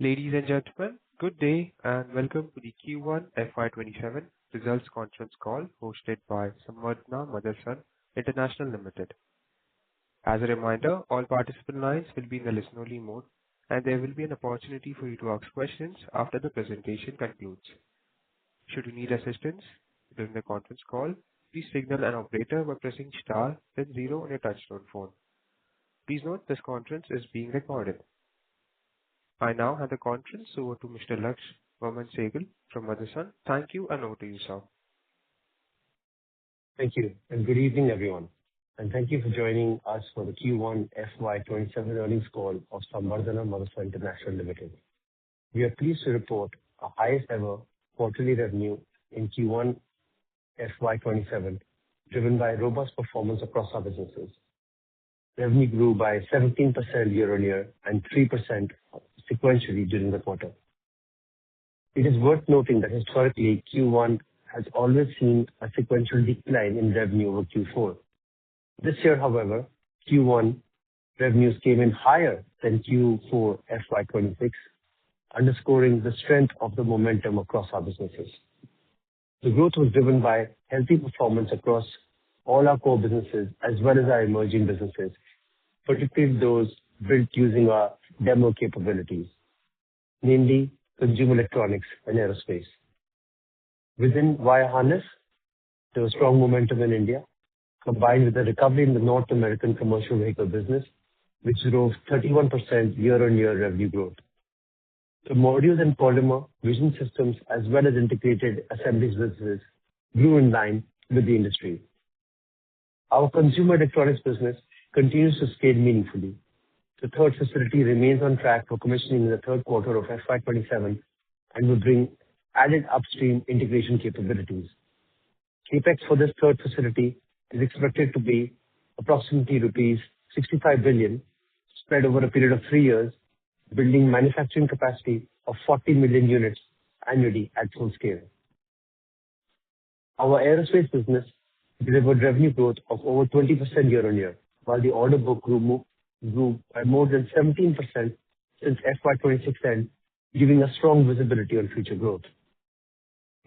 Ladies and gentlemen, good day and welcome to the Q1FY27 results conference call hosted by Samvardhana Motherson International Ltd. As a reminder, all participant lines will be in the listen-only mode, and there will be an opportunity for you to ask questions after the presentation concludes. Should you need assistance during the conference call, please signal an operator by pressing star then zero on your touchtone phone. Please note this conference is being recorded. I now hand the conference over to Mr. Laksh Vaman Sehgal from Motherson. Thank you, and over to you, sir. Thank you, and good evening, everyone. And thank you for joining us for the Q1 FY27 earnings call of Samvardhana Motherson International Ltd. We are pleased to report our highest ever quarterly revenue in Q1 FY27, driven by robust performance across our businesses. Revenue grew by 17% year-on-year and 3% sequentially during the quarter. It is worth noting that historically, Q1 has always seen a sequential decline in revenue over Q4. This year, however, Q1 revenues came in higher than Q4 FY26, underscoring the strength of the momentum across our businesses. The growth was driven by healthy performance across all our core businesses as well as our emerging businesses, particularly those built using our demo capabilities, namely consumer electronics and aerospace. Within wire harness, there was strong momentum in India, combined with a recovery in the North American commercial vehicle business, which drove 31% year-on-year revenue growth. The modules and polymer vision systems as well as integrated assemblies businesses grew in line with the industry. Our consumer electronics business continues to scale meaningfully. The third facility remains on track for commissioning in the third quarter of FY27 and will bring added upstream integration capabilities. CapEx for this third facility is expected to be approximately rupees 65 billion, spread over a period of 3 years, building manufacturing capacity of 40 million units annually at full scale. Our aerospace business delivered revenue growth of over 20% year-on-year, while the order book grew by more than 17% since FY26 end, giving us strong visibility on future growth.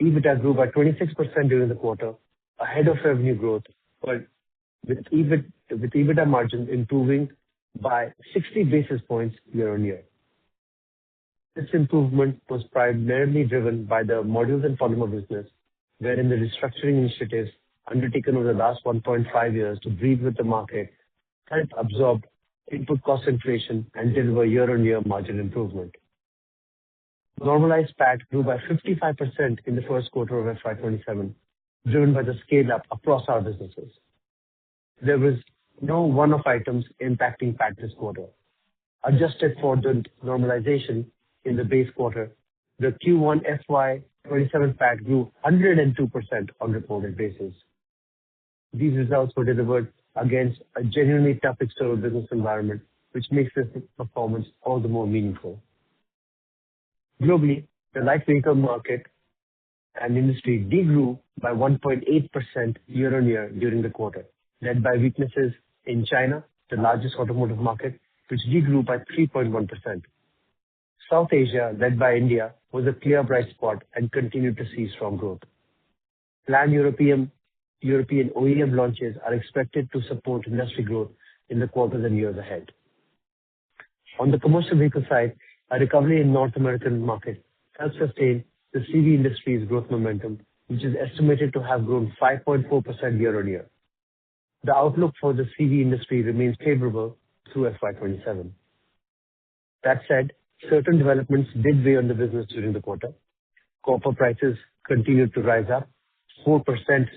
EBITDA grew by 26% during the quarter, ahead of revenue growth, but with EBITDA margins improving by 60 basis points year-on-year. This improvement was primarily driven by the modules and polymer business, wherein the restructuring initiatives undertaken over the last 1.5 years to breathe with the market helped absorb input cost inflation and deliver year-on-year margin improvement. Normalized PAT grew by 55% in the first quarter of FY27, driven by the scale-up across our businesses. There was no one-off items impacting PAT this quarter. Adjusted for the normalization in the base quarter, the Q1 FY27 PAT grew 102% on reported basis. These results were delivered against a genuinely tough external business environment, which makes this performance all the more meaningful. Globally, the light vehicle market and industry degrew by 1.8% year-on-year during the quarter, led by weaknesses in China, the largest automotive market, which degrew by 3.1%. South Asia, led by India, was a clear bright spot and continued to see strong growth. Planned European OEM launches are expected to support industry growth in the quarters and years ahead. On the commercial vehicle side, a recovery in North American market helped sustain the CV industry's growth momentum, which is estimated to have grown 5.4% year-on-year. The outlook for the CV industry remains favorable through FY27. That said, certain developments did weigh on the business during the quarter. Copper prices continued to rise up 4%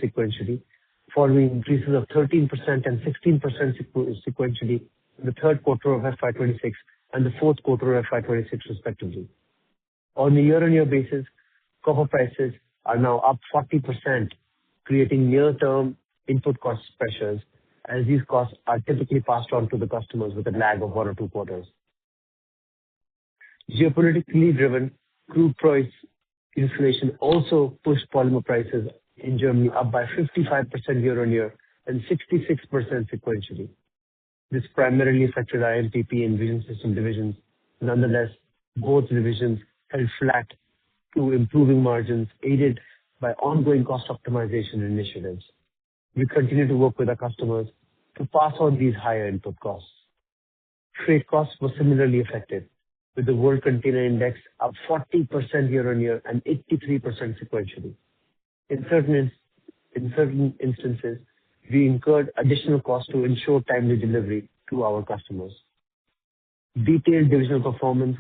sequentially, following increases of 13% and 16% sequentially in the third quarter of FY26 and the fourth quarter of FY26 respectively. On a year-on-year basis, copper prices are now up 40%, creating near-term input cost pressures, as these costs are typically passed on to the customers with a lag of 1 or 2 quarters. Geopolitically driven crude price inflation also pushed polymer prices in Germany up by 55% year-on-year and 66% sequentially. This primarily affected our MPP and Vision System divisions. Nonetheless, Both divisions held flat to improving margins, aided by ongoing cost optimization initiatives. We continue to work with our customers to pass on these higher input costs. Freight costs were similarly affected, with the World Container Index up 40% year-on-year and 83% sequentially. In certain instances, we incurred additional costs to ensure timely delivery to our customers. Detailed divisional performance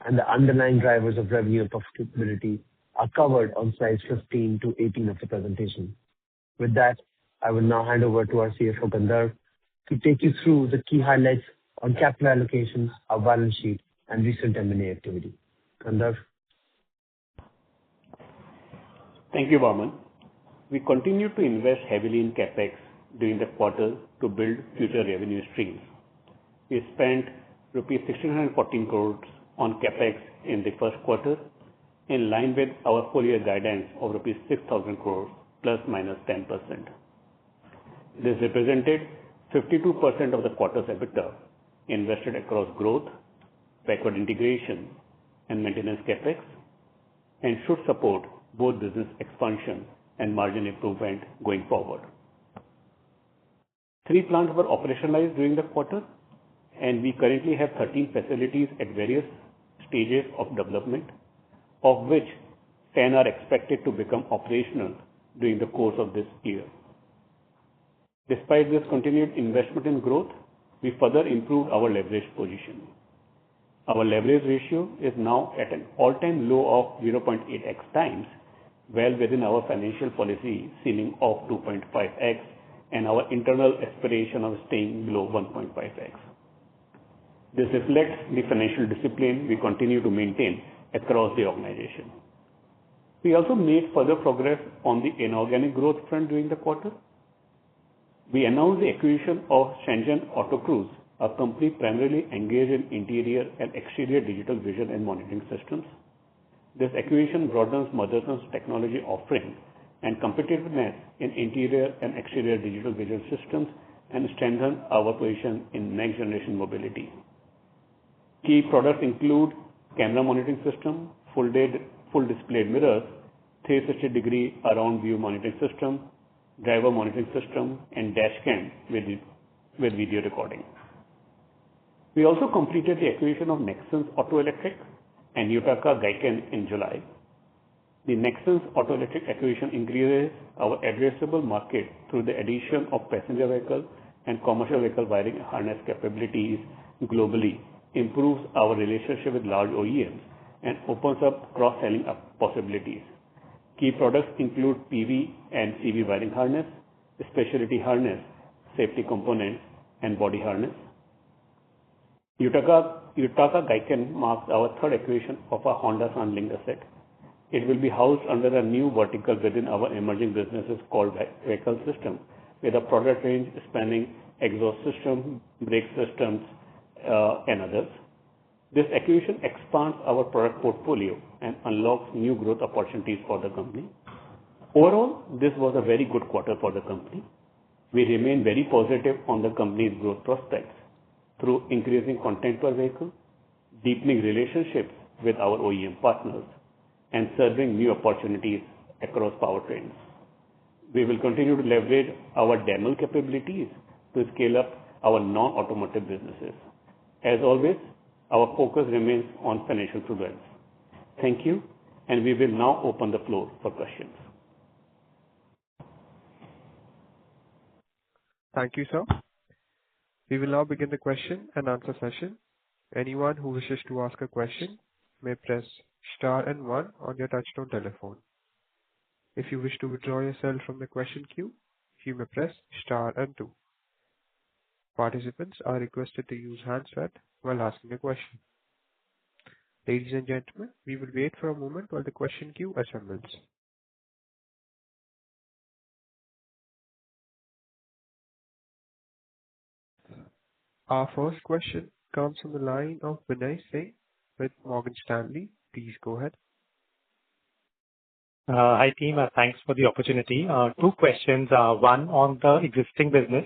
and the underlying drivers of revenue and profitability are covered on slides 15 to 18 of the presentation. With that, I will now hand over to our CFO, Gandharv, to take you through the key highlights on capital allocations, our balance sheet, and recent M&A activity. Gandharv? Thank you, Vaman. We continue to invest heavily in CapEx during the quarter to build future revenue streams. We spent rupees 1,614 crores on CapEx in the first quarter, in line with our full year guidance of rupees 6,000 crores ±10%. This represented 52% of the quarter's EBITDA invested across growth, backward integration, and maintenance CapEx, and should support both business expansion and margin improvement going forward. 3 plants were operationalized during the quarter, and we currently have 13 facilities at various stages of development, of which 10 are expected to become operational during the course of this year. Despite this continued investment in growth, we further improved our leverage position. Our leverage ratio is now at an all-time low of 0.8x times, well within our financial policy ceiling of 2.5x and our internal aspiration of staying below 1.5x. This reflects the financial discipline we continue to maintain across the organization. We also made further progress on the inorganic growth front during the quarter. We announced the acquisition of Shenzhen Autocruise, a company primarily engaged in interior and exterior digital vision and monitoring systems. This acquisition broadens Motherson's technology offering and competitiveness in interior and exterior digital vision systems and strengthens our position in next generation mobility. Key products include camera monitoring system, full display mirrors, 360-degree around view monitoring system, driver monitoring system, and dash cam with video recording. We also completed the acquisition of Nexans Auto Electric and Yutaka Gaiken in July. The Nexans Auto Electric acquisition increases our addressable market through the addition of passenger vehicle and commercial vehicle wiring harness capabilities globally, improves our relationship with large OEMs, and opens up cross-selling possibilities. Key products include PV and CV wiring harness, specialty harness, safety components, and body harness. Yutaka Gaiken marks our third acquisition of a Honda San linked asset. It will be housed under a new vertical within our emerging businesses called Vehicle System, with a product range spanning exhaust system, brake systems, and others. This acquisition expands our product portfolio and unlocks new growth opportunities for the company. Overall, this was a very good quarter for the company. We remain very positive on the company's growth prospects through increasing content per vehicle, deepening relationships with our OEM partners, and serving new opportunities across powertrains. We will continue to leverage our demo capabilities to scale up our non-automotive businesses. As always, our focus remains on financial prudence. Thank you, and we will now open the floor for questions. Thank you, sir. We will now begin the question and answer session. Anyone who wishes to ask a question may press star and 1 on your touchtone telephone. If you wish to withdraw yourself from the question queue, you may press star and 2. Participants are requested to use handset while asking a question. Ladies and gentlemen, we will wait for a moment while the question queue assembles. Our first question comes from the line of Vinay Singh with Morgan Stanley. Please go ahead. Hi team, thanks for the opportunity. 2 questions. One on the existing business.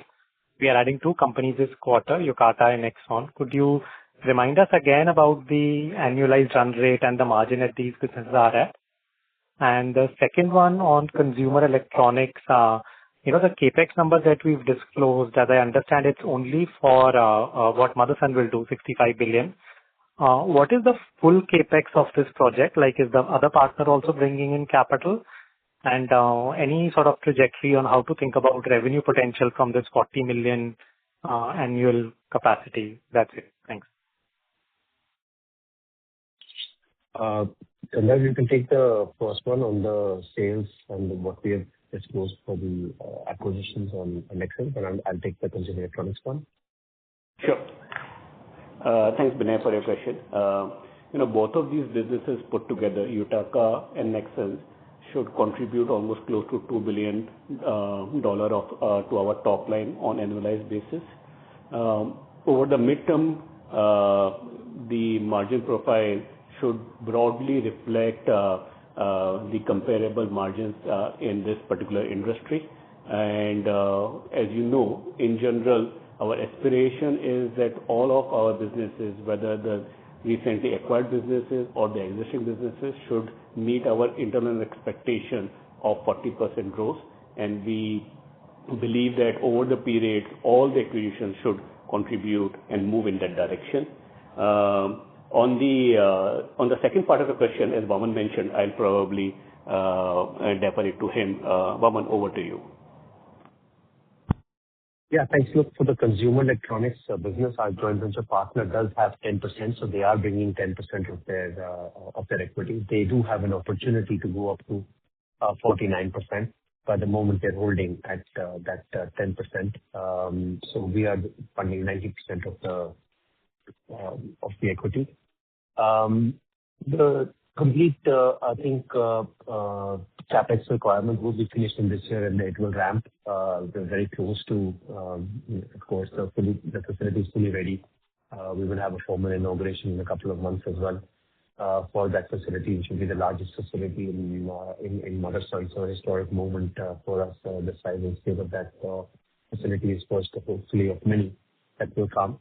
We are adding 2 companies this quarter, Yutaka and Nexans. Could you remind us again about the annualized run rate and the margin that these businesses are at. And the second one on consumer electronics, the CapEx number that we've disclosed, as I understand, it's only for what Motherson will do, 65 billion. What is the full CapEx of this project? Like, is the other partner also bringing in capital? And any sort of trajectory on how to think about revenue potential from this 40 million annual capacity? That's it. Thanks. Kandarp, you can take the first one on the sales and what we have disclosed for the acquisitions on Nexans, and I'll take the consumer electronics one. Sure. Thanks, Binay, for your question. Both of these businesses put together, Yutaka and Nexans, should contribute almost close to $2 billion to our top line on annualized basis. Over the midterm, the margin profile should broadly reflect the comparable margins in this particular industry. And as you know, in general, our aspiration is that all of our businesses, whether the recently acquired businesses or the existing businesses, should meet our internal expectation of 40% growth. And we believe that over the period, all the acquisitions should contribute and move in that direction. On the second part of the question, as Vaman mentioned, I'll probably defer it to him. Vaman, over to you. Yeah, thanks. Look, for the consumer electronics business, our joint venture partner does have 10%, so they are bringing 10% of their equity. They do have an opportunity to go up to 49%. By the moment they're holding at that 10%. So we are funding 90% of the equity. The complete, I think, CapEx requirement will be finished in this year, and it will ramp. We're very close to, of course, the facility is fully ready. We will have a formal inauguration in a couple of months as well for that facility, which will be the largest facility in Motherson. So a historic moment for us. The size and scale of that facility is first, hopefully, of many that will come.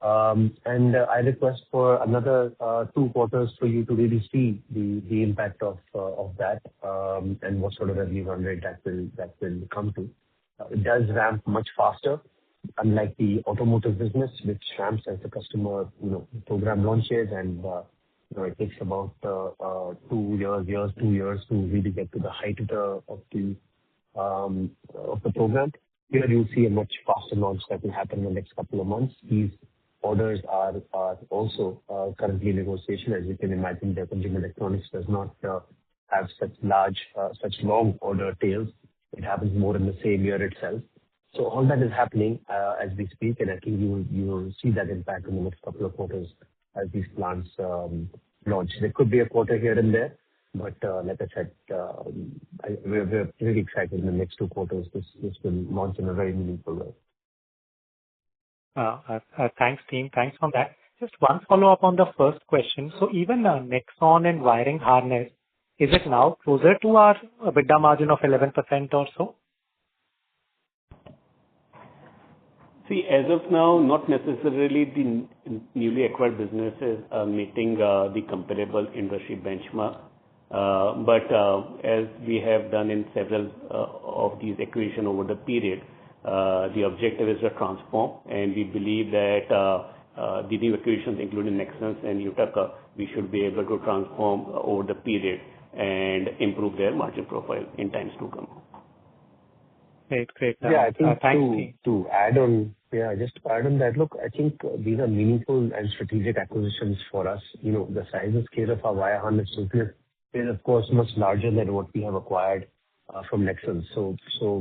And I request for another 2 quarters for you to really see the impact of that and what sort of revenue run rate that will come to. It does ramp much faster, unlike the automotive business, which ramps as the customer program launches, and it takes about 2 years to really get to the height of the program. Here you'll see a much faster launch that will happen in the next couple of months. These orders are also currently in negotiation. As you can imagine, the consumer electronics does not have such long order tails. It happens more in the same year itself. So all that is happening as we speak, and I think you will see that impact in the next couple of quarters as these plants launch. There could be a quarter here and there, but like I said, we're really excited in the next 2 quarters. This will launch in a very meaningful way. Thanks, team. Thanks for that. Just one follow-up on the first question. So even Nexon and wiring harness, is it now closer to our EBITDA margin of 11% or so? See, as of now, not necessarily the newly acquired businesses are meeting the comparable industry benchmark. But as we have done in several of these acquisitions over the period, the objective is to transform, and we believe that the new acquisitions, including Nexans and Yutaka, we should be able to transform over the period and improve their margin profile in times to come. Great. Yeah, I think thanks, to add on, just to add on that, look, I think these are meaningful and strategic acquisitions for us. The size and scale of our wire harness business is, of course, much larger than what we have acquired from Nexans. So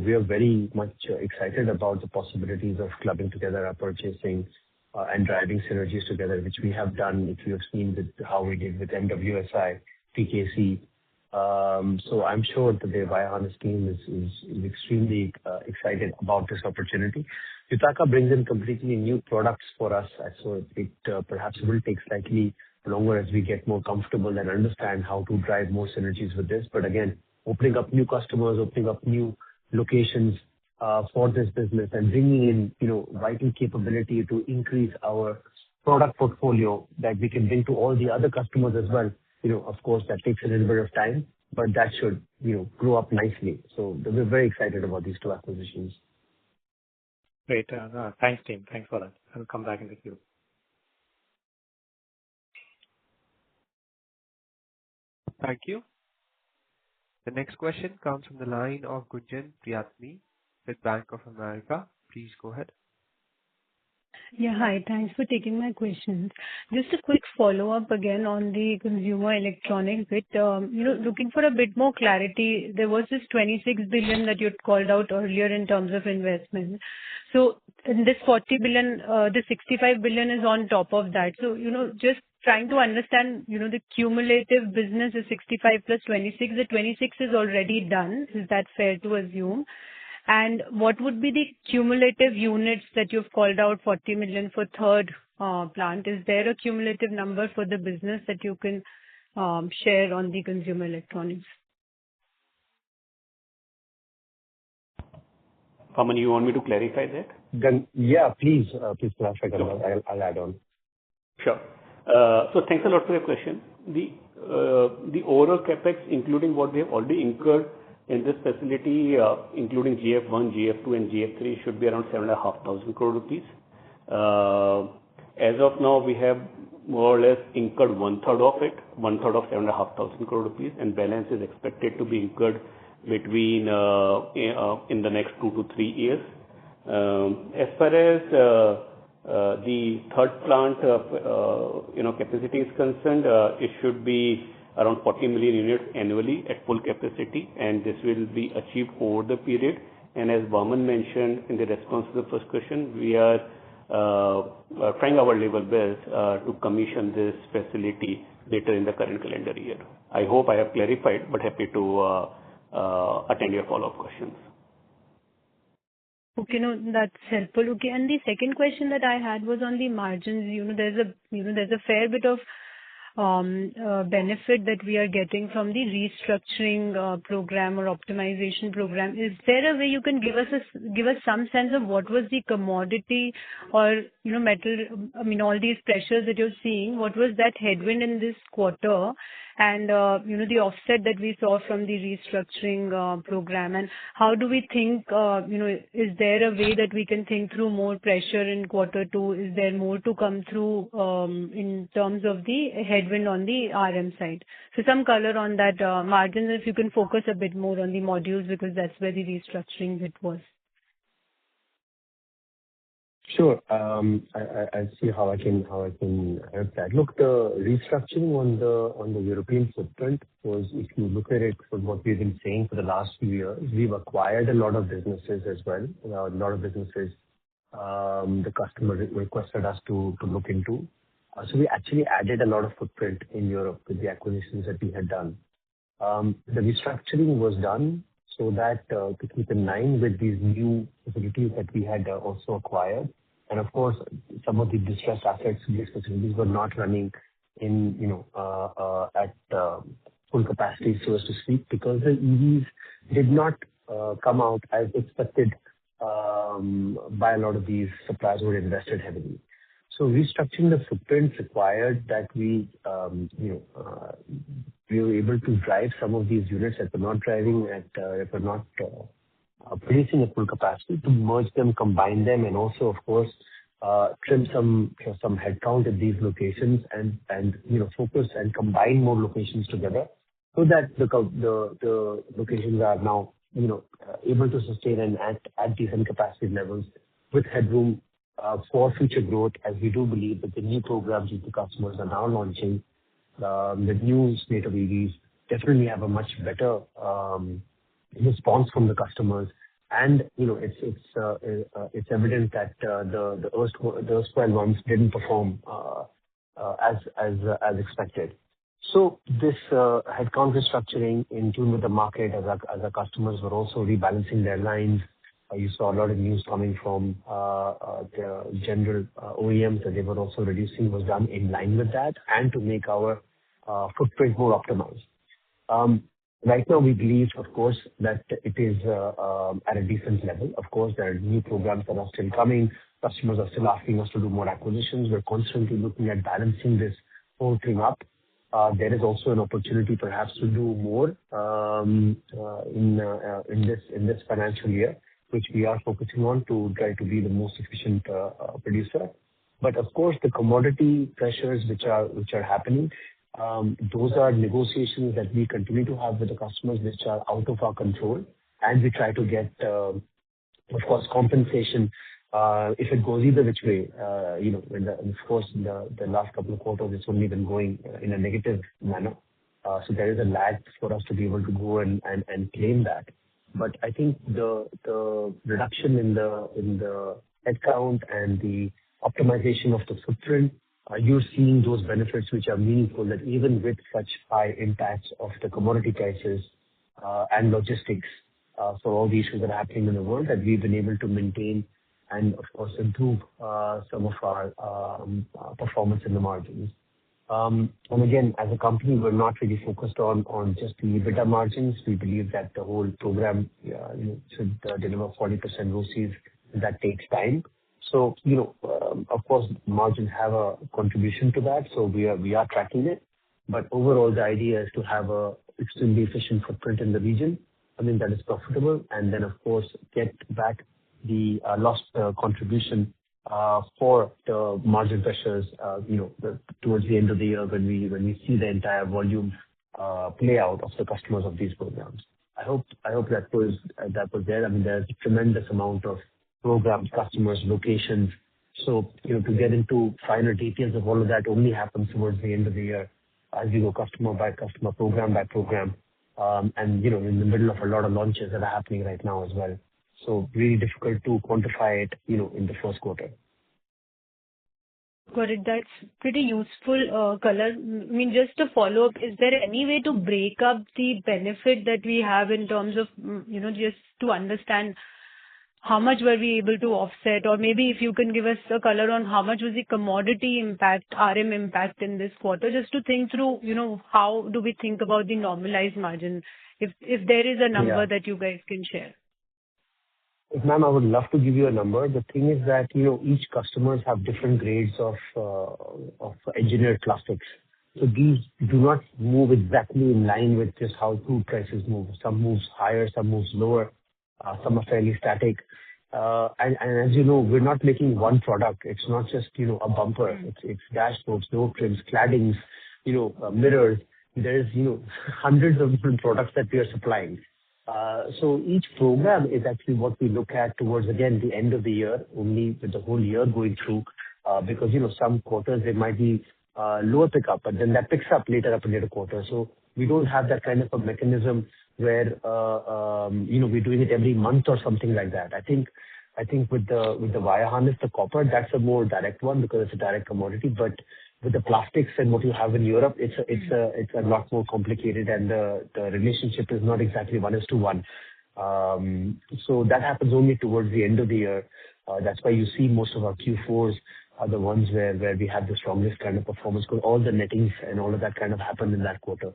we are very much excited about the possibilities of clubbing together our purchasing and driving synergies together, which we have done, if you have seen with how we did with MWSI, PKC. So I'm sure that the wire harness team is extremely excited about this opportunity. Yutaka brings in completely new products for us, so it perhaps will take slightly longer as we get more comfortable and understand how to drive more synergies with this. But again, opening up new customers, opening up new locations for this business, and bringing in vital capability to increase our product portfolio that we can bring to all the other customers as well. Of course, that takes a little bit of time, but that should, grow up nicely. So we're very excited about these two acquisitions. Great. Thanks, team. Thanks for that. I'll come back in the queue. Thank you. The next question comes from the line of Gunjan Priyatni with Bank of America. Please go ahead. Yeah, hi. Thanks for taking my questions. Just a quick follow-up again on the consumer electronics bit. Looking for a bit more clarity, there was this 26 billion that you'd called out earlier in terms of investment. So in this 40 billion, the 65 billion is on top of that. So, just trying to understand, the cumulative business is 65 plus 26. The 26 is already done. Is that fair to assume? And what would be the cumulative units that you've called out 40 million for third plant? Is there a cumulative number for the business that you can share on the consumer electronics? Paman, you want me to clarify that? Then, yeah, please clarify. I'll add on. Sure. So thanks a lot for your question. The overall CapEx, including what we have already incurred in this facility, including GF1, GF2, and GF3, should be around 7,500 crore rupees. As of now, we have more or less incurred one-third of it, one-third of 7,500 crore rupees, and balance is expected to be incurred between in the next 2 to 3 years. As far as the third plant capacity is concerned, it should be around 40 million units annually at full capacity, and this will be achieved over the period. And as Vaman mentioned in the response to the first question, we are trying our level best to commission this facility later in the current calendar year. I hope I have clarified, but happy to attend your follow-up questions. Okay, no, that's helpful. Okay, and the second question that I had was on the margins. There's a fair bit of benefit that we are getting from the restructuring program or optimization program. Is there a way you can give us some sense of what was the commodity or metal? I mean, all these pressures that you're seeing. What was that headwind in this quarter? And the offset that we saw from the restructuring program, and how do we think? Is there a way that we can think through more pressure in quarter two? Is there more to come through in terms of the headwind on the RM side? So some color on that margin, if you can focus a bit more on the modules, because that's where the restructuring bit was. Sure. I'll see how I can help that. Look, the restructuring on the European footprint was, if you look at it from what we've been saying for the last few years, we've acquired a lot of businesses as well. A lot of businesses the customer requested us to look into. So we actually added a lot of footprint in Europe with the acquisitions that we had done. The restructuring was done so that to keep in line with these new facilities that we had also acquired. And of course, some of the distressed assets, these facilities were not running in, at full capacity, so as to speak, because the EVs did not come out as expected by a lot of these suppliers who had invested heavily. So restructuring the footprint required that we were able to drive some of these units that were not driving that were not producing at full capacity, to merge them, combine them, and also, of course, trim some headcount at these locations and focus and combine more locations together, so that the locations are now able to sustain and at decent capacity levels with headroom for future growth, as we do believe that the new programs that the customers are now launching, the new slate of EVs, definitely have a much better response from the customers. And it's evident that the erstwhile ones didn't perform as expected. So this headcount restructuring in tune with the market, as our customers were also rebalancing their lines. You saw a lot of news coming from the general OEMs that they were also reducing, was done in line with that, and to make our footprint more optimized. Right now, we believe, of course, that it is at a decent level. Of course, there are new programs that are still coming. Customers are still asking us to do more acquisitions. We're constantly looking at balancing this whole thing up. There is also an opportunity perhaps to do more in this financial year, which we are focusing on to try to be the most efficient producer. But of course, the commodity pressures which are happening, those are negotiations that we continue to have with the customers which are out of our control, and we try to get, of course, compensation if it goes either which way. Of course, the last couple of quarters, it's only been going in a negative manner. So there is a lag for us to be able to go and claim that. But I think the reduction in the headcount and the optimization of the footprint, you're seeing those benefits which are meaningful, that even with such high impacts of the commodity prices and logistics for all the issues that are happening in the world, that we've been able to maintain and, of course, improve some of our performance in the margins. And again, as a company, we're not really focused on just the EBITDA margins. We believe that the whole program should deliver 40% ROCEs. That takes time. So, of course, margins have a contribution to that, so we are tracking it. But overall, the idea is to have a extremely efficient footprint in the region, that is profitable, and then, of course, get back the lost contribution for the margin pressures, towards the end of the year when we see the entire volume play out of the customers of these programs. I hope that was there. There's a tremendous amount of programs, customers, locations. So, to get into finer details of all of that only happens towards the end of the year as we go customer by customer, program by program, and, in the middle of a lot of launches that are happening right now as well. So really difficult to quantify it, in the first quarter. Got it. That's pretty useful color. Just to follow up, is there any way to break up the benefit that we have in terms of, just to understand how much were we able to offset? Or maybe if you can give us a color on how much was the commodity impact, RM impact in this quarter, just to think through, how do we think about the normalized margin, if there is a number that you guys can share. Ma'am, I would love to give you a number. The thing is that, each customers have different grades of engineered plastics. So these do not move exactly in line with just how crude prices move. Some moves higher, some moves lower, some are fairly static. And as you know, we're not making one product. It's not just, a bumper. It's dashboards, door trims, claddings, mirrors. There's, hundreds of different products that we are supplying. So each program is actually what we look at towards, again, the end of the year, only with the whole year going through, because, some quarters there might be lower pickup, but then that picks up later up in later quarters. So we don't have that kind of a mechanism where, we're doing it every month or something like that. I think with the wire harness, the copper, that's a more direct one because it's a direct commodity. But with the plastics and what you have in Europe, it's a lot more complicated, and the relationship is not exactly 1:1. So that happens only towards the end of the year. That's why you see most of our Q4s are the ones where we have the strongest kind of performance, because all the nettings and all of that kind of happened in that quarter.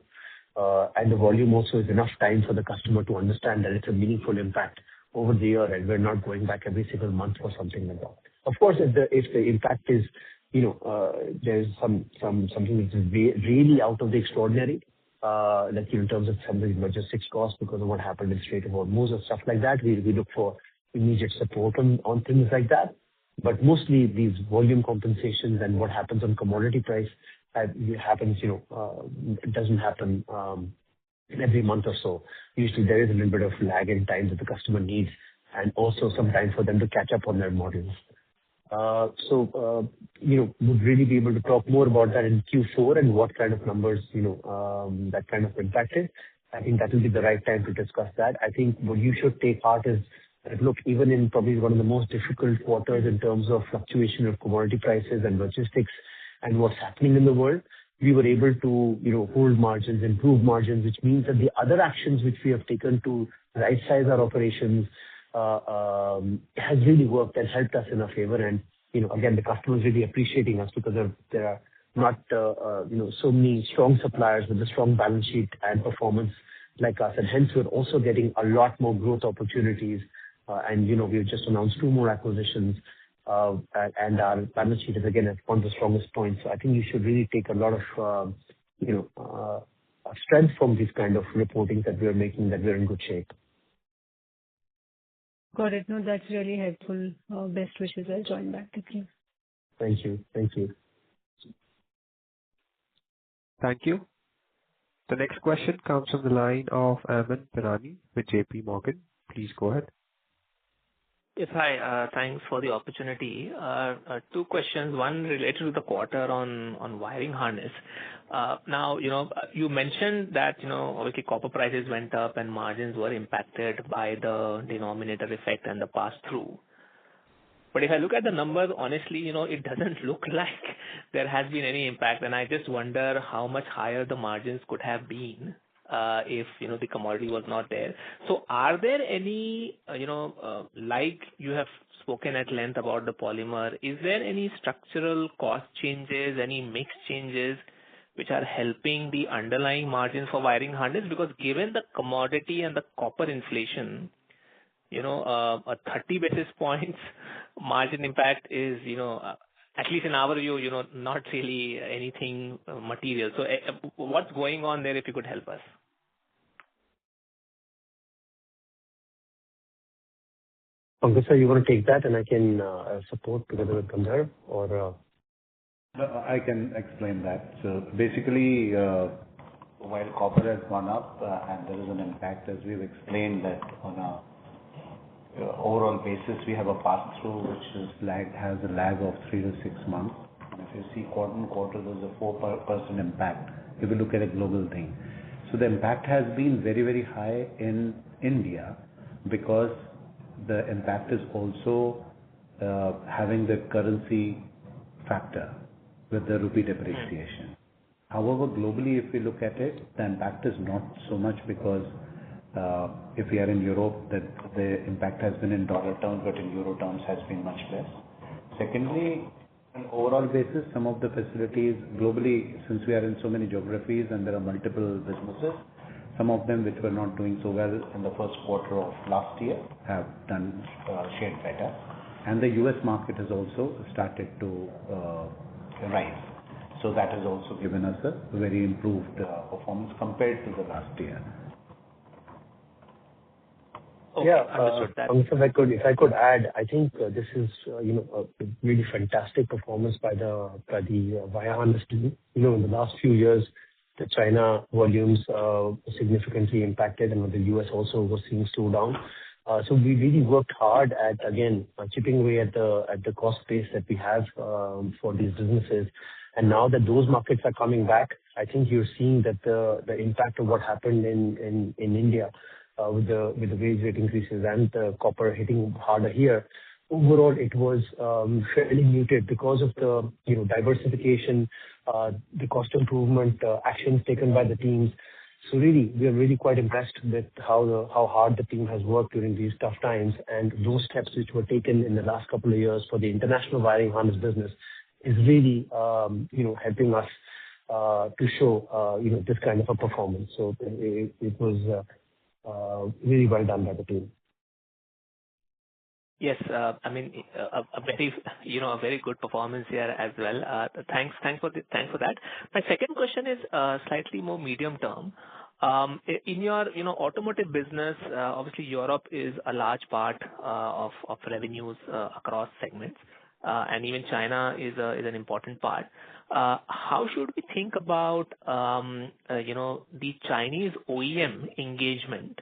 And the volume also is enough time for the customer to understand that it's a meaningful impact over the year, and we're not going back every single month or something like that. Of course, if the impact is, there's something which is really out of the extraordinary, like in terms of some of the logistics costs because of what happened in Strait of Hormuz or stuff like that, we look for immediate support on things like that. But mostly these volume compensations and what happens on commodity price happens, it doesn't happen every month or so. Usually there is a little bit of lag in time that the customer needs, and also some time for them to catch up on their models. Would really be able to talk more about that in Q4 and what kind of numbers, that kind of impacted. I think that will be the right time to discuss that. I think what you should take heart is that, look, even in probably one of the most difficult quarters in terms of fluctuation of commodity prices and logistics and what's happening in the world, we were able to, hold margins, improve margins, which means that the other actions which we have taken to right-size our operations has really worked and helped us in our favor. And, again, the customer is really appreciating us because there are not, so many strong suppliers with a strong balance sheet and performance like us, and hence we're also getting a lot more growth opportunities. We've just announced 2 more acquisitions, and our balance sheet is again at one of the strongest points. So I think you should really take a lot of strength from this kind of reporting that we are making, that we're in good shape. Got it. No, that's really helpful. Best wishes. I'll join back. Thank you. Thank you. Thank you. Thank you. The next question comes from the line of Aman Pirani with JP Morgan. Please go ahead. Yes, hi. Thanks for the opportunity. 2 questions. One related to the quarter on wiring harness. Now, you mentioned that, obviously copper prices went up and margins were impacted by the denominator effect and the pass-through. But if I look at the numbers, honestly, it doesn't look like there has been any impact. And I just wonder how much higher the margins could have been if, the commodity was not there. So are there any, like you have spoken at length about the polymer, is there any structural cost changes, any mix changes which are helping the underlying margins for wiring harness? Because given the commodity and the copper inflation, a 30 basis points margin impact is, at least in our view, not really anything material. So what's going on there, if you could help us? Pankaj sir, you want to take that and I can support together with Gandharv, or? No, I can explain that. So basically, while copper has gone up and there is an impact, as we've explained, that on a overall basis, we have a pass-through which has a lag of 3 to 6 months. And if you see quarter-on-quarter, there's a 4% impact if you look at a global thing. So the impact has been very, very high in India because the impact is also having the currency factor with the rupee depreciation. However, globally, if we look at it, the impact is not so much because if we are in Europe, that the impact has been in dollar terms, but in euro terms has been much less. Secondly, on overall basis, some of the facilities globally, since we are in so many geographies and there are multiple businesses, some of them which were not doing so well in the first quarter of last year have done shared better. And the US market has also started to rise. So that has also given us a very improved performance compared to the last year. Okay, understood that. If I could add, I think this is a really fantastic performance by the wire harness team. In the last few years, the China volumes significantly impacted, and the US also was seeing slowdown. So we really worked hard at, again, chipping away at the cost base that we have for these businesses. And now that those markets are coming back, I think you're seeing that the impact of what happened in India with the wage rate increases and the copper hitting harder here. Overall, it was fairly muted because of the diversification, the cost improvement actions taken by the teams. So really, we are really quite impressed with how hard the team has worked during these tough times, and those steps which were taken in the last couple of years for the international wiring harness business is really helping us to show this kind of a performance. So it was really well done by the team. Yes, I mean, a very good performance here as well. Thanks for that. My second question is slightly more medium term. In your automotive business, obviously Europe is a large part of revenues across segments, and even China is an important part. How should we think about the Chinese OEM engagement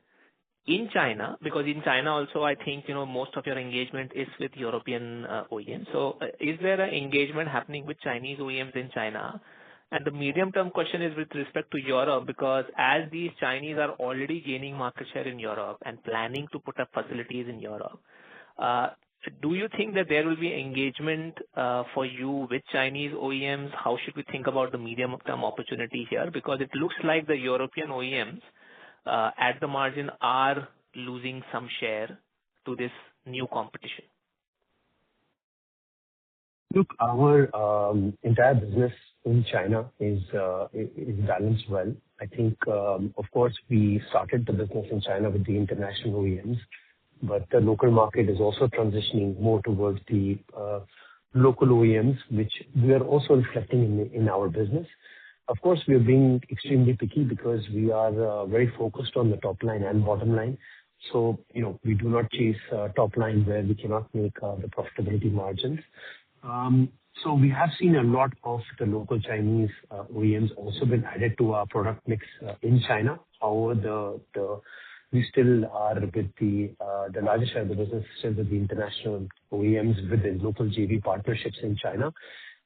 in China? Because in China also, I think, most of your engagement is with European OEMs. So is there an engagement happening with Chinese OEMs in China? And the medium-term question is with respect to Europe, because as these Chinese are already gaining market share in Europe and planning to put up facilities in Europe, do you think that there will be engagement for you with Chinese OEMs? How should we think about the medium-term opportunity here? Because it looks like the European OEMs at the margin are losing some share to this new competition. Look, our entire business in China is balanced well. I think, of course, we started the business in China with the international OEMs, but the local market is also transitioning more towards the local OEMs, which we are also reflecting in our business. Of course, we are being extremely picky because we are very focused on the top line and bottom line. So, we do not chase top line where we cannot make the profitability margins. So we have seen a lot of the local Chinese OEMs also been added to our product mix in China. However, we still are with the largest share of the business still with the international OEMs with the local JV partnerships in China,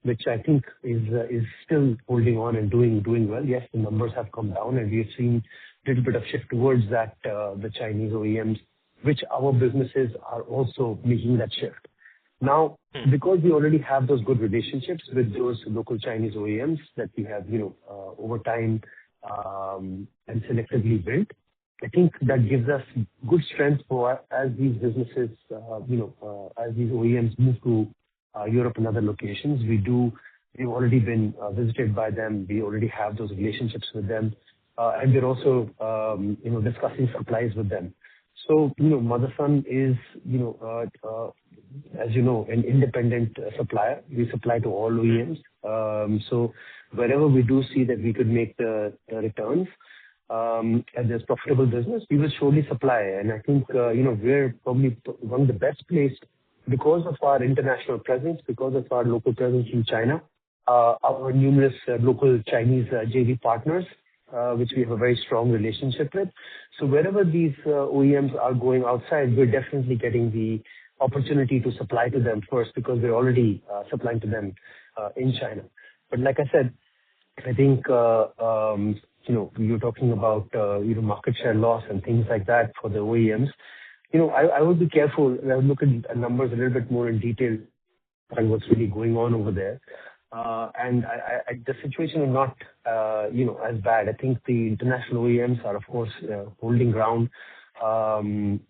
which I think is still holding on and doing well. Yes, the numbers have come down, and we have seen a little bit of shift towards that, the Chinese OEMs, which our businesses are also making that shift. Now, because we already have those good relationships with those local Chinese OEMs that we have, over time, and selectively built, I think that gives us good strength for as these businesses, as these OEMs move to Europe and other locations. We've already been visited by them. We already have those relationships with them. And we're also, discussing supplies with them. So, Motherson is, as you know, an independent supplier. We supply to all OEMs. So wherever we do see that we could make the returns, and there's profitable business, we will surely supply. And I think, we're probably one of the best placed because of our international presence, because of our local presence in China, our numerous local Chinese JV partners, which we have a very strong relationship with. So wherever these OEMs are going outside, we're definitely getting the opportunity to supply to them first because we're already supplying to them in China. But like I said, I think, you're talking about, market share loss and things like that for the OEMs. I would be careful. I would look at numbers a little bit more in detail and what's really going on over there. And the situation is not, as bad. I think the international OEMs are, of course, holding ground in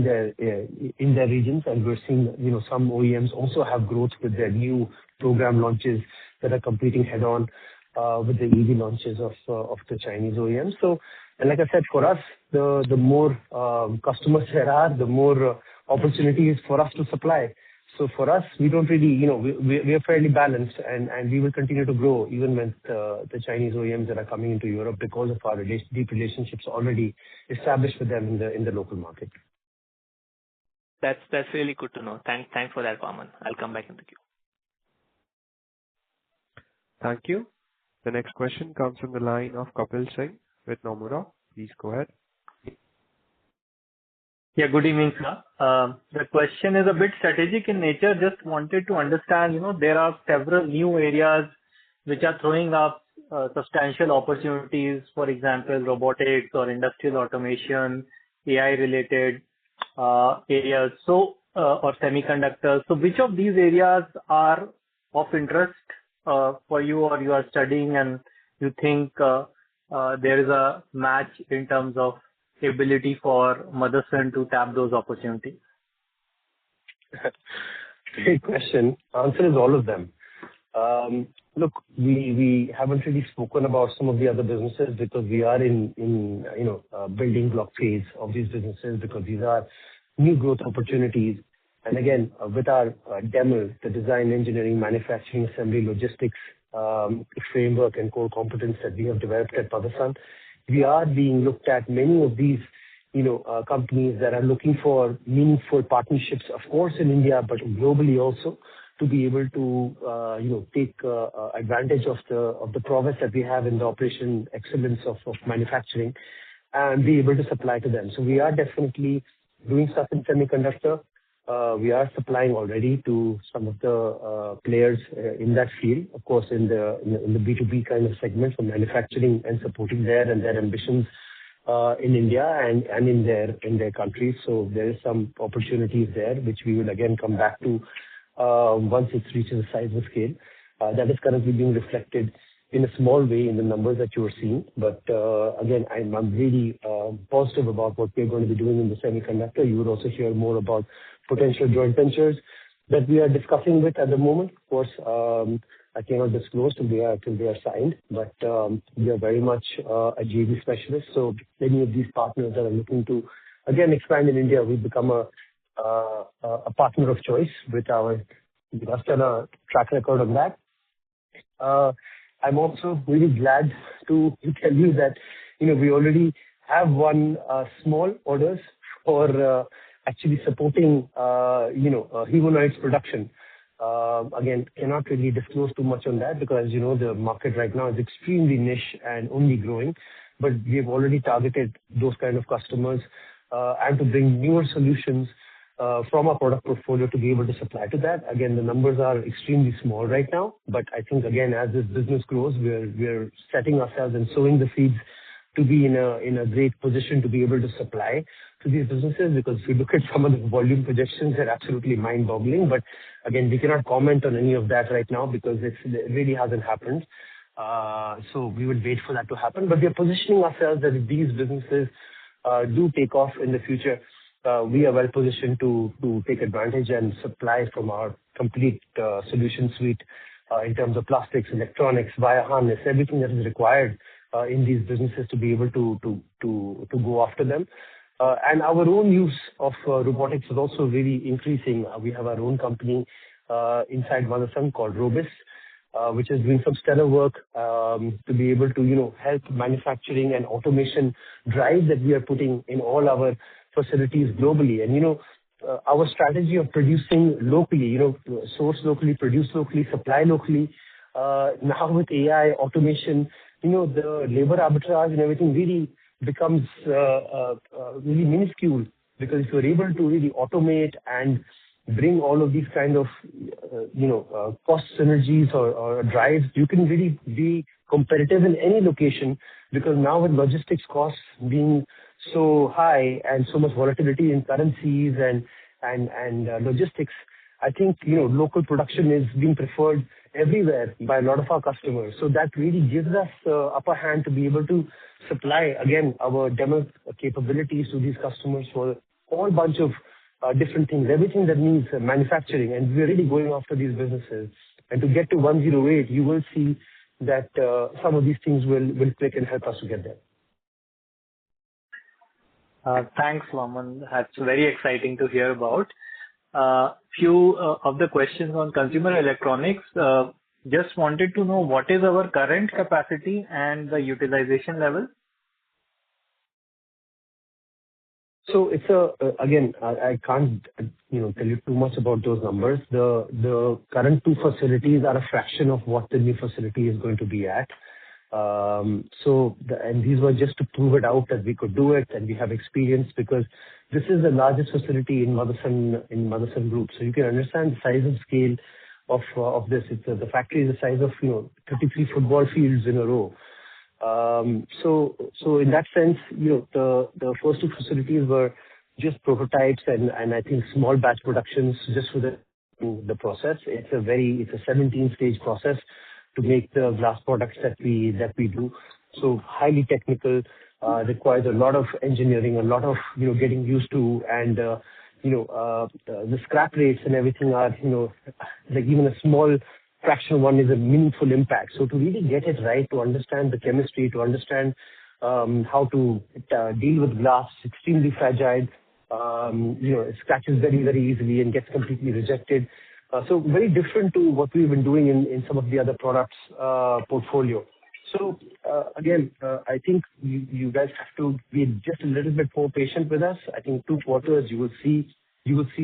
their regions, and we're seeing, some OEMs also have growth with their new program launches that are competing head-on with the EV launches of the Chinese OEMs. So, and like I said, for us, the more customers there are, the more opportunities for us to supply. So for us, we don't really, we are fairly balanced, and we will continue to grow even with the Chinese OEMs that are coming into Europe because of our deep relationships already established with them in the local market. That's really good to know. Thanks for that, Vaman. I'll come back in the queue. Thank you. The next question comes from the line of Kapil Singh with Nomura. Please go ahead. Yeah, good evening, sir. The question is a bit strategic in nature. Just wanted to understand, there are several new areas which are throwing up substantial opportunities, for example, robotics or industrial automation, AI-related areas, or semiconductors. So which of these areas are of interest for you, or you are studying and you think there is a match in terms of ability for Motherson to tap those opportunities? Great question. Answer is all of them. Look, we haven't really spoken about some of the other businesses because we are in building block phase of these businesses because these are new growth opportunities. And again, with our DEML, the design, engineering, manufacturing, assembly, logistics framework and core competence that we have developed at Motherson, we are being looked at many of these, companies that are looking for meaningful partnerships, of course, in India, but globally also, to be able to, take advantage of the progress that we have in the operation excellence of manufacturing and be able to supply to them. So we are definitely doing stuff in semiconductor. We are supplying already to some of the players in that field, of course, in the B2B kind of segment for manufacturing and supporting their ambitions in India and in their countries. So there is some opportunities there, which we will again come back to once it reaches a size and scale. That is currently being reflected in a small way in the numbers that you are seeing. But again, I'm really positive about what we're going to be doing in the semiconductor. You will also hear more about potential joint ventures that we are discussing with at the moment. Of course, I cannot disclose till they are signed, but we are very much a JV specialist. So many of these partners that are looking to, again, expand in India, we've become a partner of choice with us and a track record on that. I'm also really glad to tell you that, we already have won small orders for actually supporting, humanoids production. Again, cannot really disclose too much on that because, the market right now is extremely niche and only growing. But we have already targeted those kind of customers, and to bring newer solutions from our product portfolio to be able to supply to that. Again, the numbers are extremely small right now, but I think, again, as this business grows, we're setting ourselves and sowing the seeds to be in a great position to be able to supply to these businesses. Because if you look at some of the volume projections, they're absolutely mind-boggling. But again, we cannot comment on any of that right now because it really hasn't happened. So we will wait for that to happen. But we are positioning ourselves that if these businesses do take off in the future, we are well positioned to take advantage and supply from our complete solution suite in terms of plastics, electronics, wire harness, everything that is required in these businesses to be able to go after them. And our own use of robotics is also really increasing. We have our own company inside Motherson called Robis, which is doing some stellar work to be able to, help manufacturing and automation drive that we are putting in all our facilities globally. And, our strategy of producing locally, source locally, produce locally, supply locally, now with AI automation, the labor arbitrage and everything really becomes really minuscule, because if you're able to really automate and bring all of these kind of, cost synergies or drives, you can really be competitive in any location. Because now with logistics costs being so high and so much volatility in currencies and logistics, I think, local production is being preferred everywhere by a lot of our customers. So that really gives us upper hand to be able to supply, again, our demo capabilities to these customers for all bunch of different things, everything that needs manufacturing. And we're really going after these businesses. And to get to 108, you will see that some of these things will click and help us to get there. Thanks, Vaman. That's very exciting to hear about. Few of the questions on consumer electronics. Just wanted to know what is our current capacity and the utilization level? So it's again, I can't, tell you too much about those numbers. The current two facilities are a fraction of what the new facility is going to be at. And these were just to prove it out that we could do it, and we have experience, because this is the largest facility in Motherson Group. So you can understand the size and scale of this. The factory is the size of 33 football fields in a row. So in that sense, the first two facilities were just prototypes and I think small batch productions just for the process. It's a 17-stage process to make the glass products that we do. So highly technical, requires a lot of engineering, a lot of getting used to, and the scrap rates and everything are like even a small fraction one is a meaningful impact. So to really get it right, to understand the chemistry, to understand how to deal with glass, extremely fragile, it scratches very, very easily and gets completely rejected. So very different to what we've been doing in some of the other products portfolio. So again, I think you guys have to be just a little bit more patient with us. I think 2 quarters you will see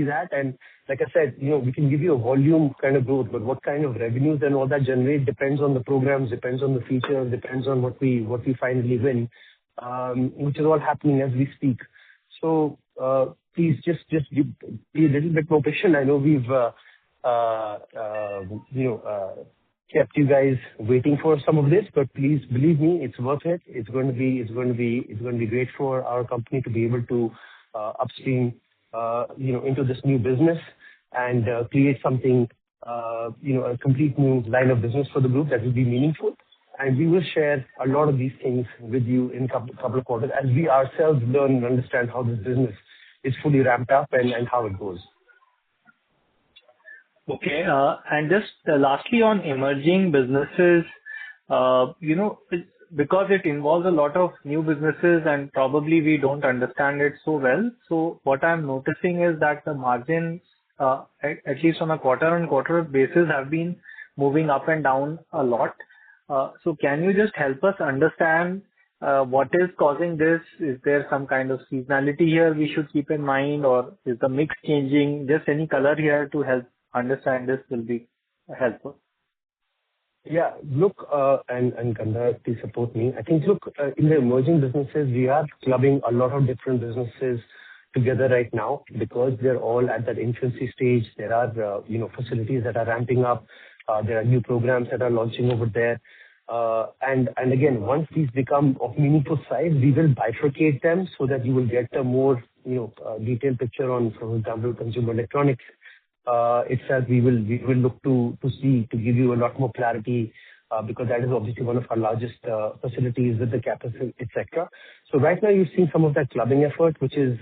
that. And like I said, we can give you a volume kind of growth, but what kind of revenues and all that generate depends on the programs, depends on the features, depends on what we finally win, which is all happening as we speak. So please just be a little bit more patient. I know we've kept you guys waiting for some of this, but please believe me, it's worth it. It's going to be great for our company to be able to upstream into this new business and create something, a complete new line of business for the group that will be meaningful. And we will share a lot of these things with you in a couple of quarters as we ourselves learn and understand how this business is fully ramped up and how it goes. Okay. And just lastly on emerging businesses, because it involves a lot of new businesses and probably we don't understand it so well. So what I'm noticing is that the margins, at least on a quarter-on-quarter basis, have been moving up and down a lot. So can you just help us understand what is causing this? Is there some kind of seasonality here we should keep in mind, or is the mix changing? Just any color here to help understand this will be helpful. Yeah. Look, and Gandhar, please support me. I think, look, in the emerging businesses, we are clubbing a lot of different businesses together right now because they're all at that infancy stage. There are, facilities that are ramping up. There are new programs that are launching over there. And again, once these become of meaningful size, we will bifurcate them so that you will get a more, detailed picture on, for example, consumer electronics itself. We will look to give you a lot more clarity because that is obviously one of our largest facilities with the capacity, et cetera. So right now you've seen some of that clubbing effort, which is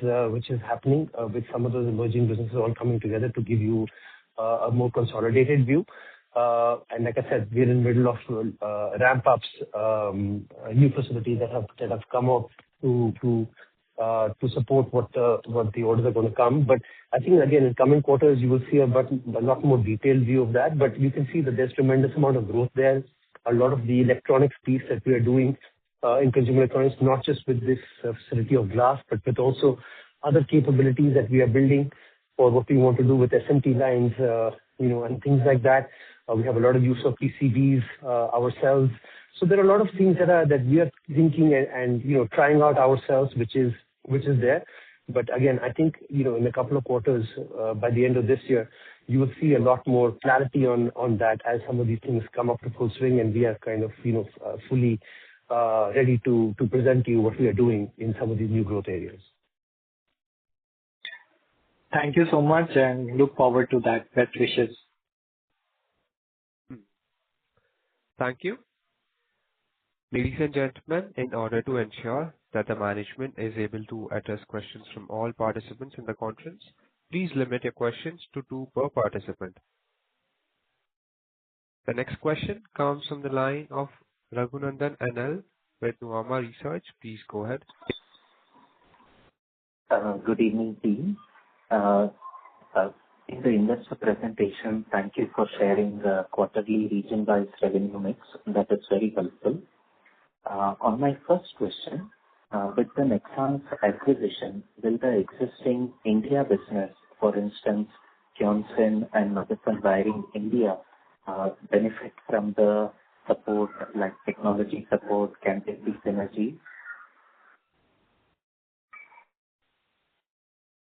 happening with some of those emerging businesses all coming together to give you a more consolidated view. And like I said, we're in the middle of ramp-ups, new facilities that have come up to support what the orders are going to come. But I think, again, in coming quarters, you will see a lot more detailed view of that. But you can see that there's tremendous amount of growth there. A lot of the electronics piece that we are doing in consumer electronics, not just with this facility of glass, but with also other capabilities that we are building for what we want to do with SMT lines, and things like that. We have a lot of use of PCBs ourselves. So there are a lot of things that we are thinking and trying out ourselves, which is there. But again, I think in a couple of quarters, by the end of this year, you will see a lot more clarity on that as some of these things come up to full swing, and we are kind of fully ready to present to you what we are doing in some of these new growth areas. Thank you so much, and look forward to that. Best wishes. Thank you. Ladies and gentlemen, in order to ensure that the management is able to address questions from all participants in the conference, please limit your questions to 2 per participant. The next question comes from the line of Raghunandan NL with Nuvama Research. Please go ahead. Good evening, team. In the investor presentation, thank you for sharing the quarterly region-wise revenue mix. That is very helpful. On my first question, with the Nexans acquisition, will the existing India business, for instance, Johnson and Motherson Wiring India, benefit from the support, like technology support, can there be synergy?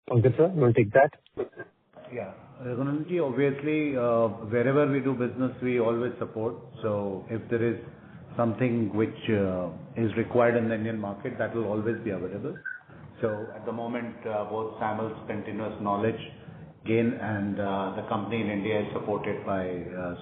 Pankaj sir, you want to take that? Yeah. Raghunandan, obviously, wherever we do business, we always support. So if there is something which is required in the Indian market, that will always be available. So at the moment, both SAMIL's continuous knowledge gain and the company in India is supported by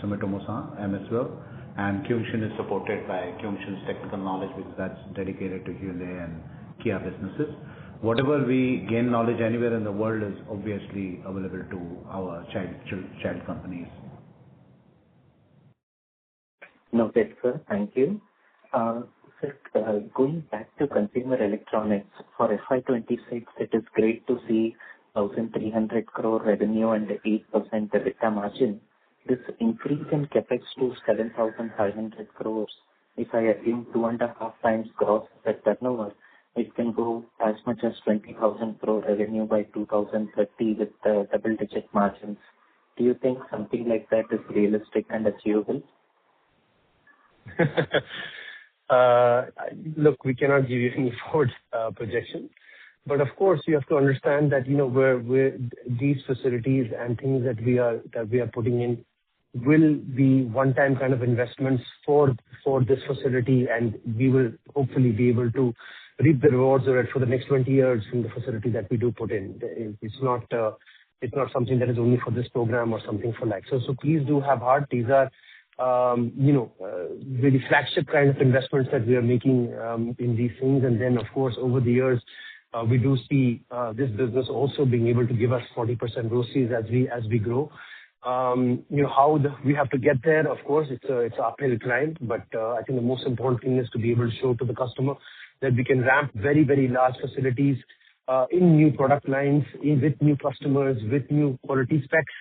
Sumitomo-san, MSW, and Kyungshin is supported by Kyungshin's technical knowledge, because that's dedicated to Hyundai and Kia businesses. Whatever we gain knowledge anywhere in the world is obviously available to our child companies. Noted, sir. Thank you. Sir, going back to consumer electronics, for FY26, it is great to see 1,300 crore revenue and 8% EBITDA margin. This increase in capex to 7,500 crores, if I assume 2.5 times gross asset turnover, it can go as much as 20,000 crore revenue by 2030 with double-digit margins. Do you think something like that is realistic and achievable? Look, we cannot give you any forward projection, but of course you have to understand that where these facilities and things that we are putting in will be one-time kind of investments for this facility, and we will hopefully be able to reap the rewards of it for the next 20 years from the facility that we do put in. It's not something that is only for this program or something for like. So please do have heart. These are really flagship kind of investments that we are making in these things. And then, of course, over the years, we do see this business also being able to give us 40% ROCEs as we grow. How we have to get there, of course, it's an uphill climb, but I think the most important thing is to be able to show to the customer that we can ramp very, very large facilities in new product lines, with new customers, with new quality specs,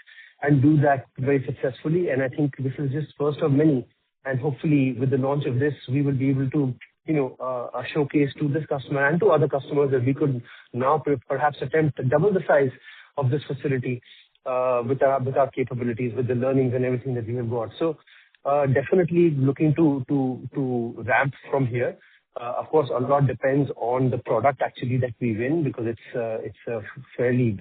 and do that very successfully. And I think this is just first of many. And hopefully, with the launch of this, we will be able to showcase to this customer and to other customers that we could now perhaps attempt to double the size of this facility with our capabilities, with the learnings and everything that we have got. So definitely looking to ramp from here. Of course, a lot depends on the product actually that we win, because it's a fairly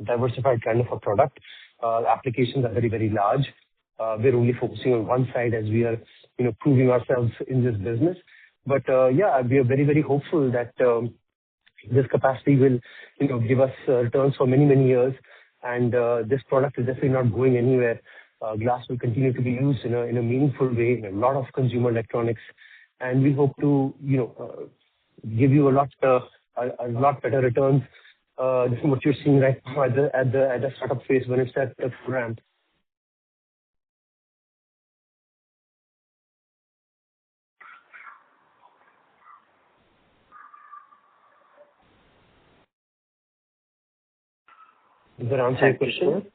diversified kind of a product. Applications are very, very large. We're only focusing on one side as we are proving ourselves in this business. But yeah, we are very, very hopeful that this capacity will give us returns for many, many years. And this product is definitely not going anywhere. Glass will continue to be used in a meaningful way in a lot of consumer electronics. And we hope to give you a lot better returns than what you're seeing right now at the startup phase when it's at the ramp. Does that answer your question?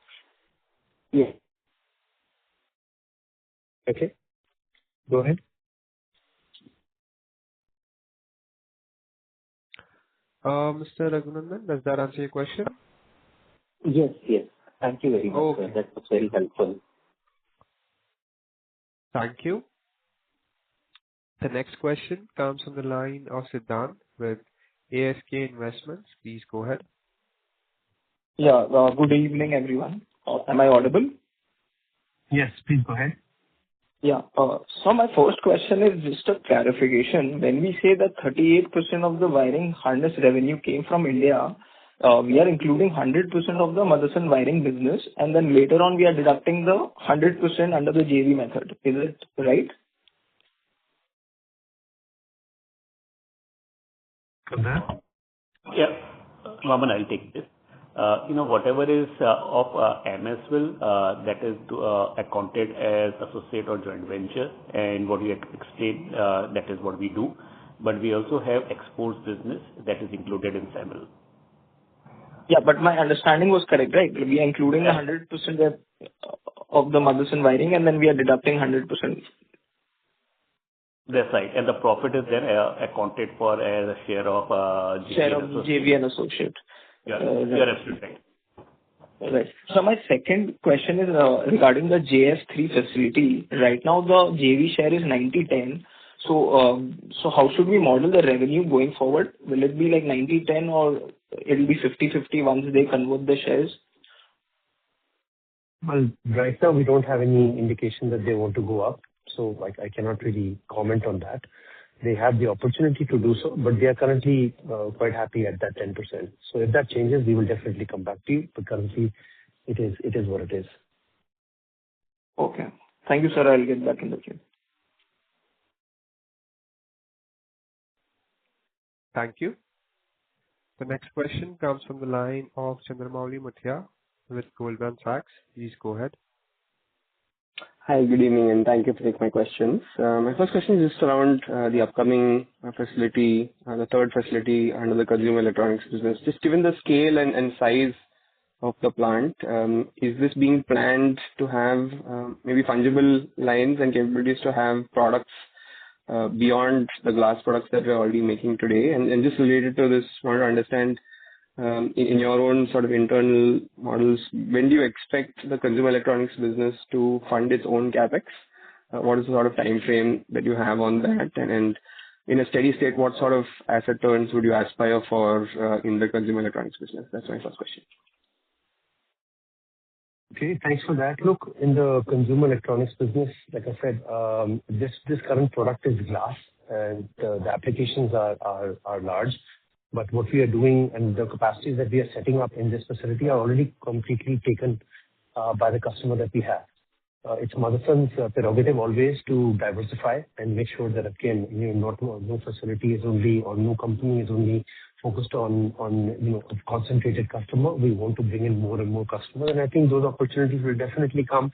Yeah. Okay. Go ahead. Mr. Raghunandan, does that answer your question? Yes. Thank you very much, sir. That was very helpful. Thank you. The next question comes from the line of Siddhant with ASK Investments. Please go ahead. Yeah. Good evening, everyone. Am I audible? Yes, please go ahead. Yeah. So my first question is just a clarification. When we say that 38% of the wiring harness revenue came from India, we are including 100% of the Motherson wiring business, and then later on we are deducting the 100% under the JV method. Is it right? Yeah. Vaman, I'll take this. Whatever is of MSWIL, that is accounted as associate or joint venture, and what we explained, that is what we do. But we also have exports business that is included in SAMIL. Yeah, but my understanding was correct, right? We are including 100% of the Motherson wiring, and then we are deducting 100%. That's right. And the profit is then accounted for as a share of JV and associate. Yeah, you're absolutely right. Right. So my second question is regarding the JF3 facility. Right now, the JV share is 90-10. So how should we model the revenue going forward? Will it be like 90-10, or it will be 50-50 once they convert the shares? Well, right now we don't have any indication that they want to go up, so I cannot really comment on that. They have the opportunity to do so, but they are currently quite happy at that 10%. So if that changes, we will definitely come back to you, but currently it is what it is. Okay. Thank you, sir. I'll get back in the queue. Thank you. The next question comes from the line of Chandramouli Muthiah with Goldman Sachs. Please go ahead. Hi, good evening, and thank you for taking my questions. My first question is just around the upcoming facility, the third facility under the consumer electronics business. Just given the scale and size of the plant, is this being planned to have maybe fungible lines and capabilities to have products beyond the glass products that we're already making today? And just related to this, I want to understand in your own sort of internal models, when do you expect the consumer electronics business to fund its own capex? What is the sort of time frame that you have on that? And in a steady state, what sort of asset turns would you aspire for in the consumer electronics business? That's my first question. Okay, thanks for that. Look, in the consumer electronics business, like I said, this current product is glass, and the applications are large. But what we are doing and the capacities that we are setting up in this facility are already completely taken by the customer that we have. It's Motherson's prerogative always to diversify and make sure that, again, no facility is only, or no company is only focused on a concentrated customer. We want to bring in more and more customers, and I think those opportunities will definitely come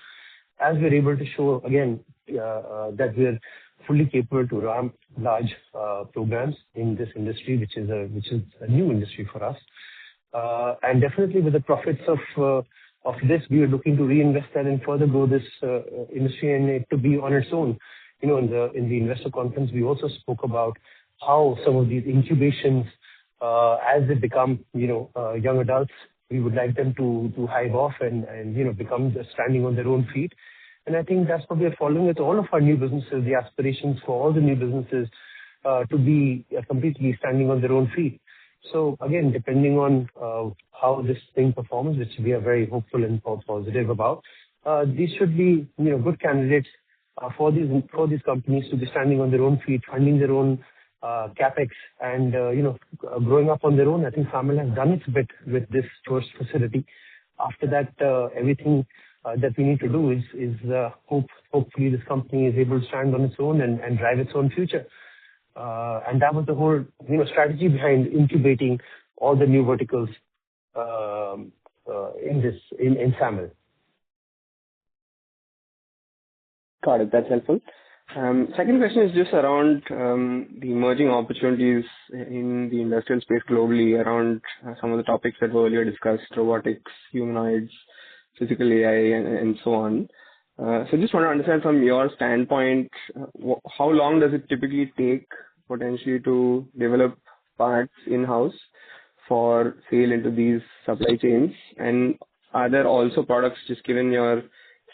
as we're able to show again that we're fully capable to run large programs in this industry, which is a new industry for us. And definitely with the profits of this, we are looking to reinvest that and further grow this industry and it to be on its own. In the investor conference, we also spoke about how some of these incubations, as they become young adults, we would like them to hive off and become standing on their own feet. And I think that's what we are following with all of our new businesses, the aspirations for all the new businesses to be completely standing on their own feet. So again, depending on how this thing performs, which we are very hopeful and positive about, these should be good candidates for these companies to be standing on their own feet, funding their own capex, and growing up on their own. I think SAMIL has done its bit with this first facility. After that, everything that we need to do is hopefully this company is able to stand on its own and drive its own future. And that was the whole strategy behind incubating all the new verticals in SAMIL. Got it. That's helpful. Second question is just around the emerging opportunities in the industrial space globally around some of the topics that were earlier discussed, robotics, humanoids, physical AI, and so on. So just want to understand from your standpoint, how long does it typically take potentially to develop parts in-house for sale into these supply chains? And are there also products, just given your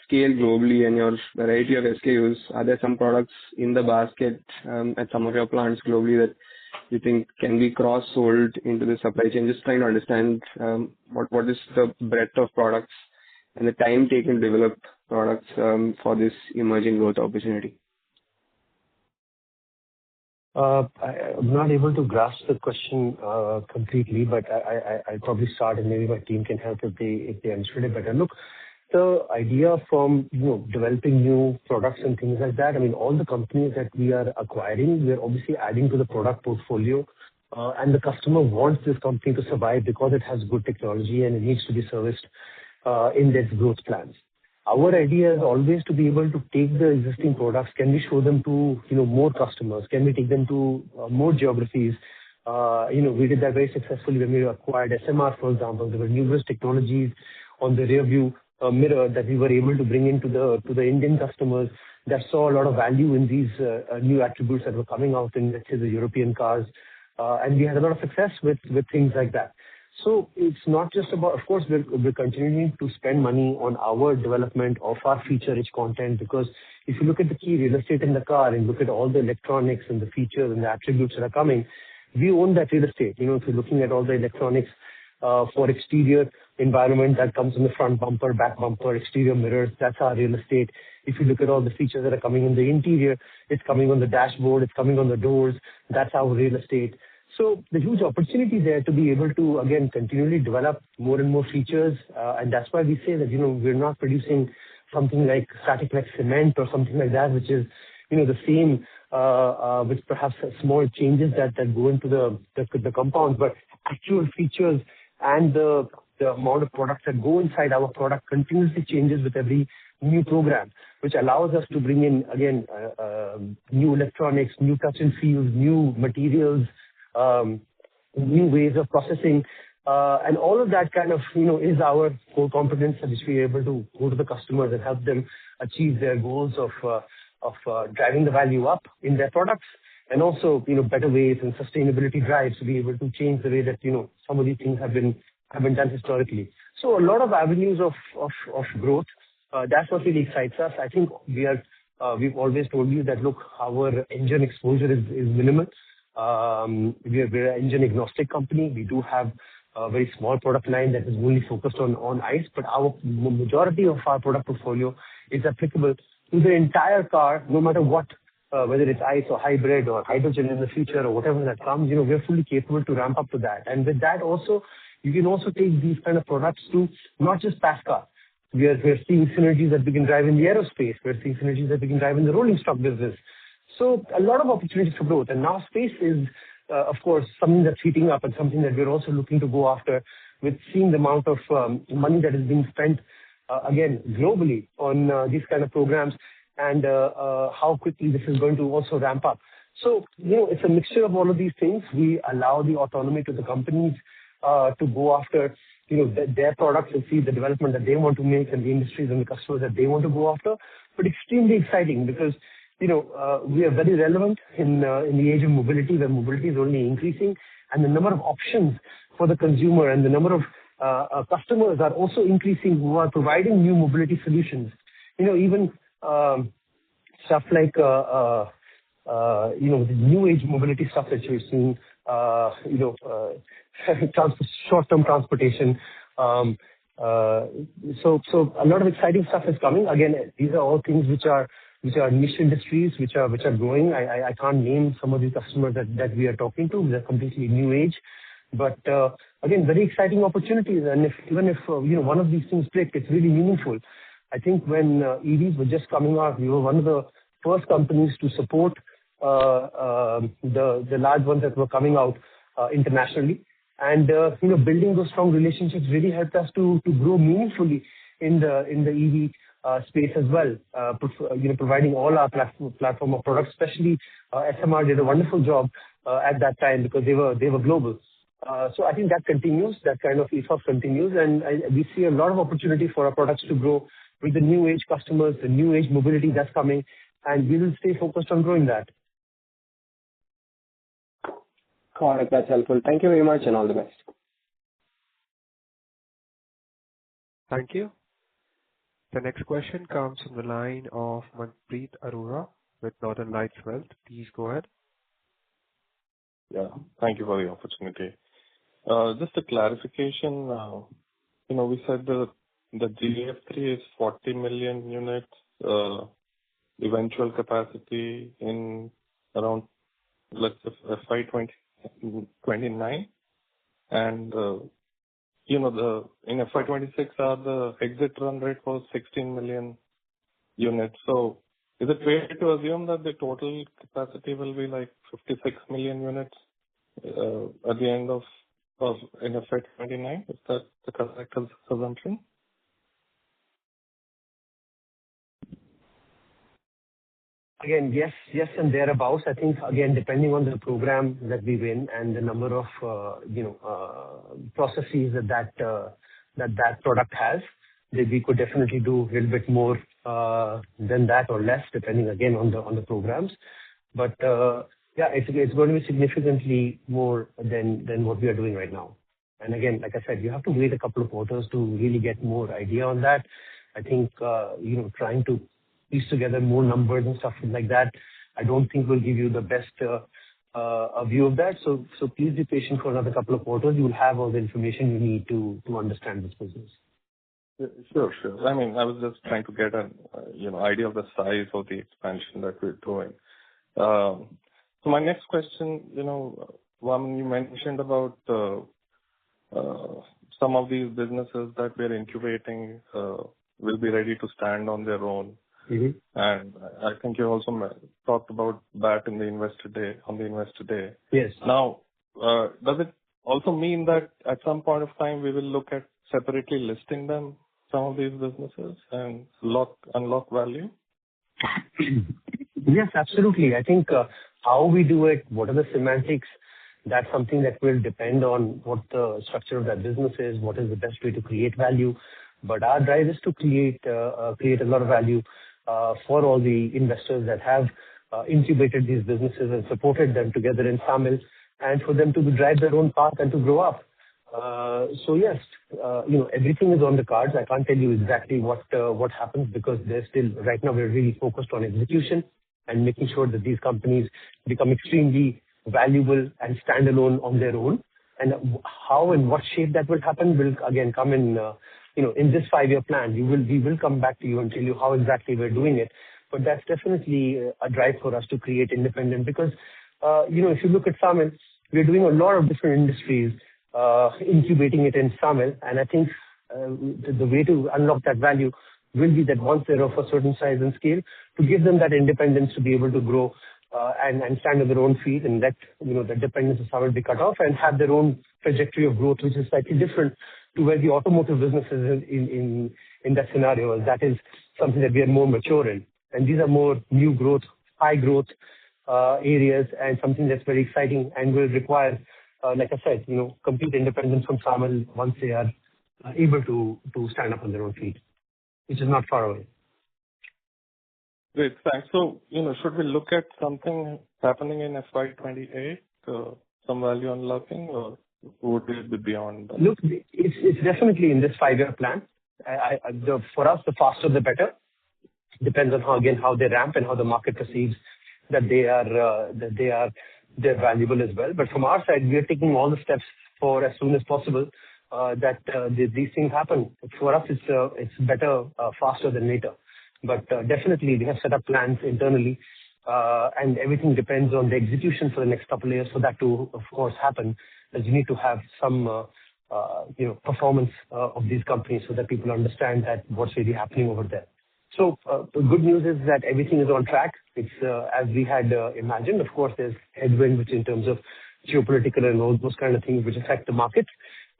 scale globally and your variety of SKUs, are there some products in the basket at some of your plants globally that you think can be cross-sold into the supply chain? Just trying to understand what is the breadth of products and the time taken to develop products for this emerging growth opportunity. I'm not able to grasp the question completely, but I'll probably start and maybe my team can help if they understood it better. Look, the idea from developing new products and things like that, I mean, all the companies that we are acquiring, we are obviously adding to the product portfolio, and the customer wants this company to survive because it has good technology and it needs to be serviced in their growth plans. Our idea is always to be able to take the existing products. Can we show them to more customers? Can we take them to more geographies? We did that very successfully when we acquired SMR, for example. There were numerous technologies on the rear view mirror that we were able to bring into the Indian customers that saw a lot of value in these new attributes that were coming out in, let's say, the European cars. And we had a lot of success with things like that. So it's not just about, of course, we're continuing to spend money on our development of our feature-rich content, because if you look at the key real estate in the car and look at all the electronics and the features and the attributes that are coming, we own that real estate. If you're looking at all the electronics for exterior environment that comes in the front bumper, back bumper, exterior mirrors, that's our real estate. If you look at all the features that are coming in the interior, it's coming on the dashboard, it's coming on the doors, that's our real estate. So the huge opportunity there to be able to, again, continually develop more and more features. And that's why we say that, we're not producing something like static like cement or something like that, which is, the same, with perhaps small changes that go into the compound, but actual features and the amount of products that go inside our product continuously changes with every new program, which allows us to bring in, again, new electronics, new touch and feels, new materials, new ways of processing, and all of that kind of, is our core competence, which we are able to go to the customers and help them achieve their goals of driving the value up in their products, and also, better ways and sustainability drives to be able to change the way that, some of these things have been done historically. So a lot of avenues of growth. That's what really excites us. I think we've always told you that, look, our engine exposure is minimal. We're an engine agnostic company. We do have a very small product line that is only focused on ICE, but our majority of our product portfolio is applicable to the entire car, no matter what, whether it's ICE or hybrid or hydrogen in the future or whatever that comes, we're fully capable to ramp up to that. And with that also, you can also take these kind of products to not just pass car. We're seeing synergies that we can drive in the aerospace. We're seeing synergies that we can drive in the rolling stock business. So a lot of opportunities for growth. And now space is, of course, something that's heating up and something that we're also looking to go after with seeing the amount of money that is being spent, again, globally on these kind of programs and how quickly this is going to also ramp up. So, it's a mixture of all of these things. We allow the autonomy to the companies to go after, their products and see the development that they want to make and the industries and the customers that they want to go after. But extremely exciting because, we are very relevant in the age of mobility, where mobility is only increasing, and the number of options for the consumer and the number of customers are also increasing who are providing new mobility solutions. Even stuff like the new age mobility stuff that you're seeing, short-term transportation. So a lot of exciting stuff is coming. Again, these are all things which are niche industries, which are growing. I can't name some of the customers that we are talking to. They're completely new age. But again, very exciting opportunities. And even if one of these things click, it's really meaningful. I think when EVs were just coming out, we were one of the first companies to support the large ones that were coming out internationally. And building those strong relationships really helped us to grow meaningfully in the EV space as well. Providing all our platform of products, especially SMR did a wonderful job at that time because they were global. So I think that continues, that kind of ethos continues, and we see a lot of opportunity for our products to grow with the new age customers, the new age mobility that's coming, and we will stay focused on growing that. Got it. That's helpful. Thank you very much and all the best. Thank you. The next question comes from the line of Manpreet Arora with Northern Lights Wealth. Please go ahead. Yeah, thank you for the opportunity. Just a clarification. We said the GF3 is 40 million units, eventual capacity in around, let's say, FY 2029. And, in FY 26, the exit run rate was 16 million units. So is it fair to assume that the total capacity will be like 56 million units at the end of in FY 29? Is that the correct assumption? Again, yes, and thereabouts. I think, again, depending on the program that we win and the number of, processes that product has, that we could definitely do a little bit more than that or less, depending again on the programs. But yeah, it's going to be significantly more than what we are doing right now. And again, like I said, you have to wait a couple of quarters to really get more idea on that. I think trying to piece together more numbers and stuff like that, I don't think will give you the best view of that. So please be patient for another couple of quarters. You will have all the information you need to understand this business. Sure. I mean, I was just trying to get an idea of the size of the expansion that we're doing. So my next question, Vaman, you mentioned about some of these businesses that we're incubating will be ready to stand on their own. Mm-hmm. And I think you also talked about that on the Investor Day. Yes. Now, does it also mean that at some point of time we will look at separately listing them, some of these businesses, and unlock value? Yes, absolutely. I think how we do it, what are the semantics, that's something that will depend on what the structure of that business is, what is the best way to create value. But our drive is to create a lot of value for all the investors that have incubated these businesses and supported them together in SAMIL, and for them to drive their own path and to grow up. So yes, everything is on the cards. I can't tell you exactly what happens because there's still, right now we're really focused on execution and making sure that these companies become extremely valuable and stand alone on their own. And how and what shape that will happen will again come in, in this 5-year plan. We will come back to you and tell you how exactly we're doing it. But that's definitely a drive for us to create independent because, if you look at SAMIL, we're doing a lot of different industries, incubating it in SAMIL. And I think the way to unlock that value will be that once they're of a certain size and scale, to give them that independence to be able to grow and stand on their own feet and let the dependence of someone be cut off and have their own trajectory of growth, which is slightly different to where the automotive business is in that scenario. And that is something that we are more mature in. And these are more new growth, high growth areas, and something that's very exciting and will require, like I said, complete independence from someone once they are able to stand up on their own feet, which is not far away. Great, thanks. So, should we look at something happening in FY28, some value unlocking, or would it be beyond that? Look, it's definitely in this 5-year plan. For us, the faster the better. Depends on how they ramp and how the market perceives that they're valuable as well. But from our side, we are taking all the steps for as soon as possible that these things happen. For us, it's better faster than later. But definitely, we have set up plans internally, and everything depends on the execution for the next couple of years for that to, of course, happen. As you need to have some performance of these companies so that people understand that what's really happening over there. So the good news is that everything is on track. It's as we had imagined. Of course, there's headwind, which in terms of geopolitical and all those kind of things which affect the market.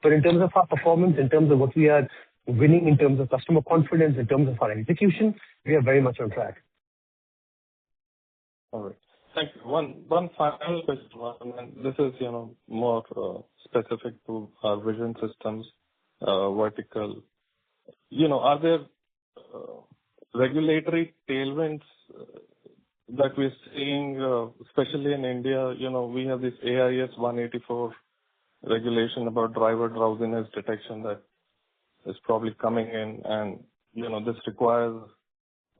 But in terms of our performance, in terms of what we are winning, in terms of customer confidence, in terms of our execution, we are very much on track. All right. Thank you. One final question, and this is more specific to our vision systems vertical. Are there regulatory tailwinds that we're seeing, especially in India? We have this AIS 184 regulation about driver drowsiness detection that is probably coming in, and this requires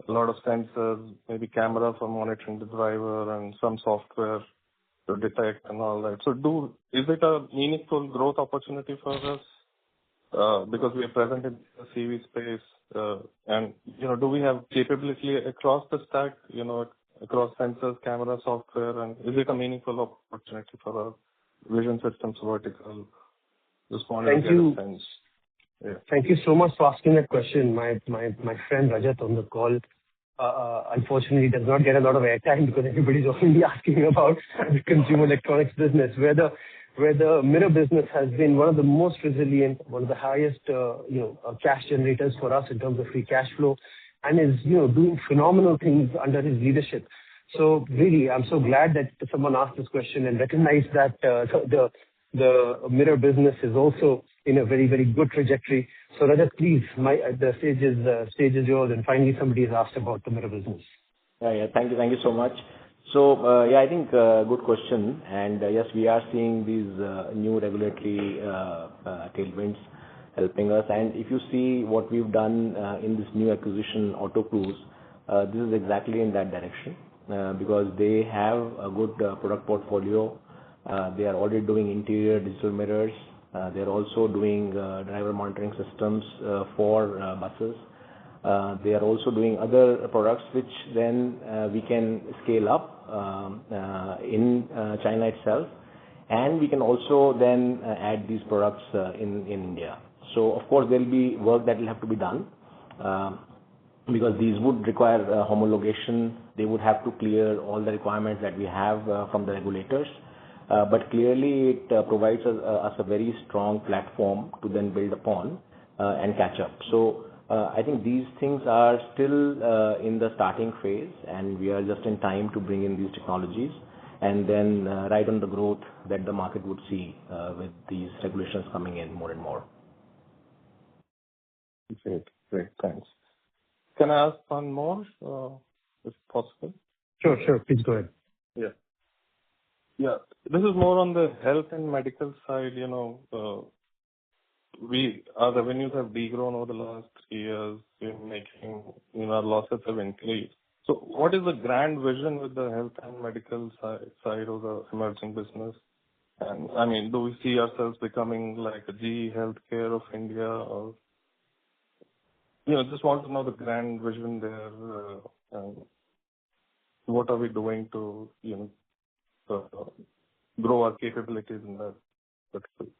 a lot of sensors, maybe camera for monitoring the driver and some software to detect and all that. So is it a meaningful growth opportunity for us because we are present in the CV space? And do we have capability across the stack, across sensors, camera, software, and is it a meaningful opportunity for our vision systems vertical? Just wanted to get a sense. Yeah. Thank you so much for asking that question. My friend Rajat on the call unfortunately does not get a lot of airtime because everybody's only asking about the consumer electronics business, where the mirror business has been one of the most resilient, one of the highest cash generators for us in terms of free cash flow, and is doing phenomenal things under his leadership. So really, I'm so glad that someone asked this question and recognized that the mirror business is also in a very, very good trajectory. So Rajat, please, the stage is yours. And finally, somebody has asked about the mirror business. Yeah. Thank you so much. So I think good question. And yes, we are seeing these new regulatory tailwinds helping us. And if you see what we've done in this new acquisition, AutoCruise, this is exactly in that direction because they have a good product portfolio. They are already doing interior digital mirrors. They are also doing driver monitoring systems for buses. They are also doing other products which then we can scale up in China itself, and we can also then add these products in India. So of course there will be work that will have to be done because these would require homologation. They would have to clear all the requirements that we have from the regulators. But clearly it provides us a very strong platform to then build upon and catch up. So I think these things are still in the starting phase, and we are just in time to bring in these technologies and then ride on the growth that the market would see with these regulations coming in more and more. Great. Thanks. Can I ask one more, if possible? Sure. Please go ahead. Yeah. This is more on the health and medical side. Our revenues have degrown over the last 3 years. Our losses have increased. So what is the grand vision with the health and medical side of the emerging business? And I mean, do we see ourselves becoming like a GE Healthcare of India, or just want to know the grand vision there. And what are we doing to grow our capabilities in that particular?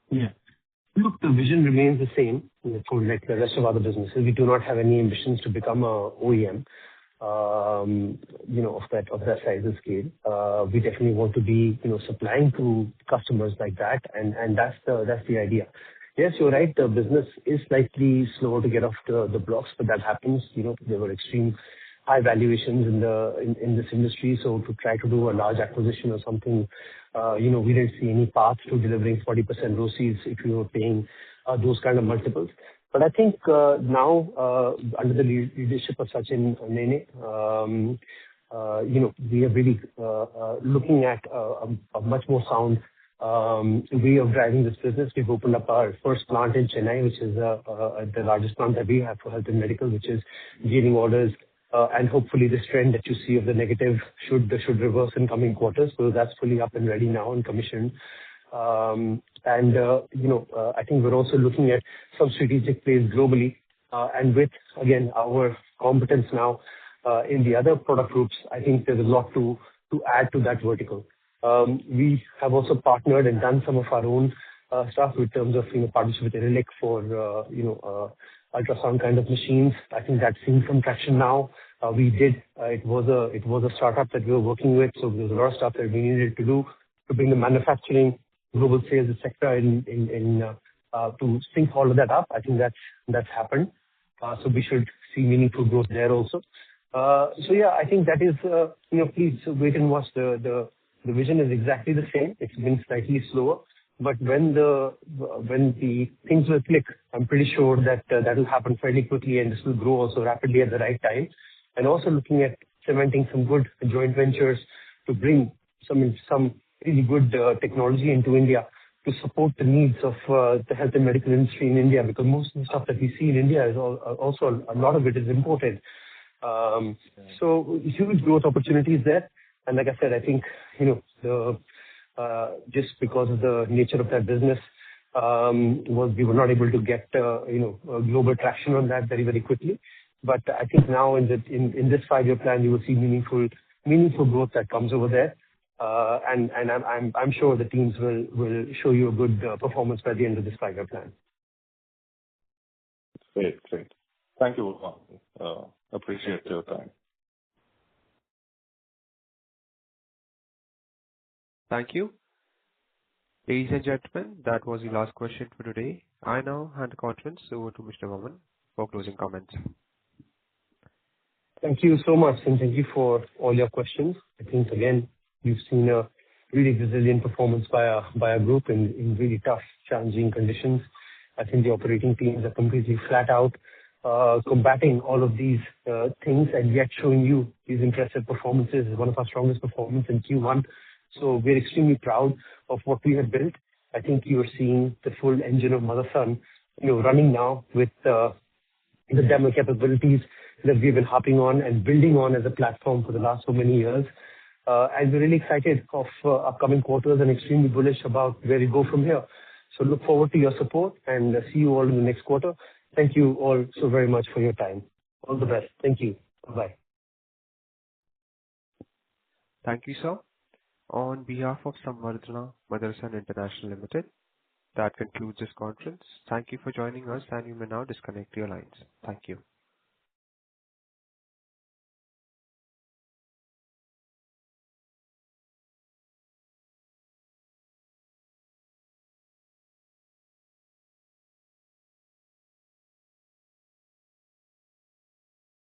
Yeah. Look, the vision remains the same for like the rest of other businesses. We do not have any ambitions to become a OEM, of that size and scale. We definitely want to be, supplying to customers like that, and that's the idea. Yes, you're right, the business is slightly slower to get off the blocks, but that happens. There were extreme high valuations in this industry. So to try to do a large acquisition or something, we didn't see any path to delivering 40% ROCEs if you were paying those kind of multiples. But I think now, under the leadership of Sachin Nene, we are really looking at a much more sound way of driving this business. We've opened up our first plant in Chennai, which is the largest plant that we have for health and medical, which is gaining orders. And hopefully this trend that you see of the negative should reverse in coming quarters. So that's fully up and ready now and commissioned. I think we're also looking at some strategic plays globally. And with, again, our competence now in the other product groups, I think there's a lot to add to that vertical. We have also partnered and done some of our own stuff in terms of, partnership with Irilic for, ultrasound kind of machines. I think that's seeing some traction now. It was a startup that we were working with, so there's a lot of stuff that we needed to do to bring the manufacturing, global sales, et cetera, to sync all of that up. I think that's happened. So we should see meaningful growth there also. So yeah, I think that is, please wait and watch. The vision is exactly the same. It's been slightly slower, but when the things will click, I'm pretty sure that that will happen fairly quickly, and this will grow also rapidly at the right time. And also looking at cementing some good joint ventures to bring some really good technology into India to support the needs of the health and medical industry in India, because most of the stuff that we see in India is also a lot of it is imported. So huge growth opportunities there. And like I said, I think, just because of the nature of that business, we were not able to get, global traction on that very, very quickly. But I think now in this 5-year plan, you will see meaningful growth that comes over there. And I'm sure the teams will show you a good performance by the end of this 5-year plan. Great. Thank you. Appreciate your time. Thank you. Ladies and gentlemen, that was the last question for today. I now hand the conference over to Mr. Vaman for closing comments. Thank you so much, and thank you for all your questions. I think, again, you've seen a really resilient performance by our group in really tough, challenging conditions. I think the operating teams are completely flat out, combating all of these things, and yet showing you these impressive performances. One of our strongest performance in Q1. So we're extremely proud of what we have built. I think you are seeing the full engine of Motherson, running now with the demo capabilities that we've been hopping on and building on as a platform for the last so many years. And we're really excited of upcoming quarters and extremely bullish about where we go from here. So look forward to your support and see you all in the next quarter. Thank you all so very much for your time. All the best. Thank you. Bye-bye. Thank you, sir. On behalf of Samvardhana Motherson International Ltd, that concludes this conference. Thank you for joining us, and you may now disconnect your lines. Thank you.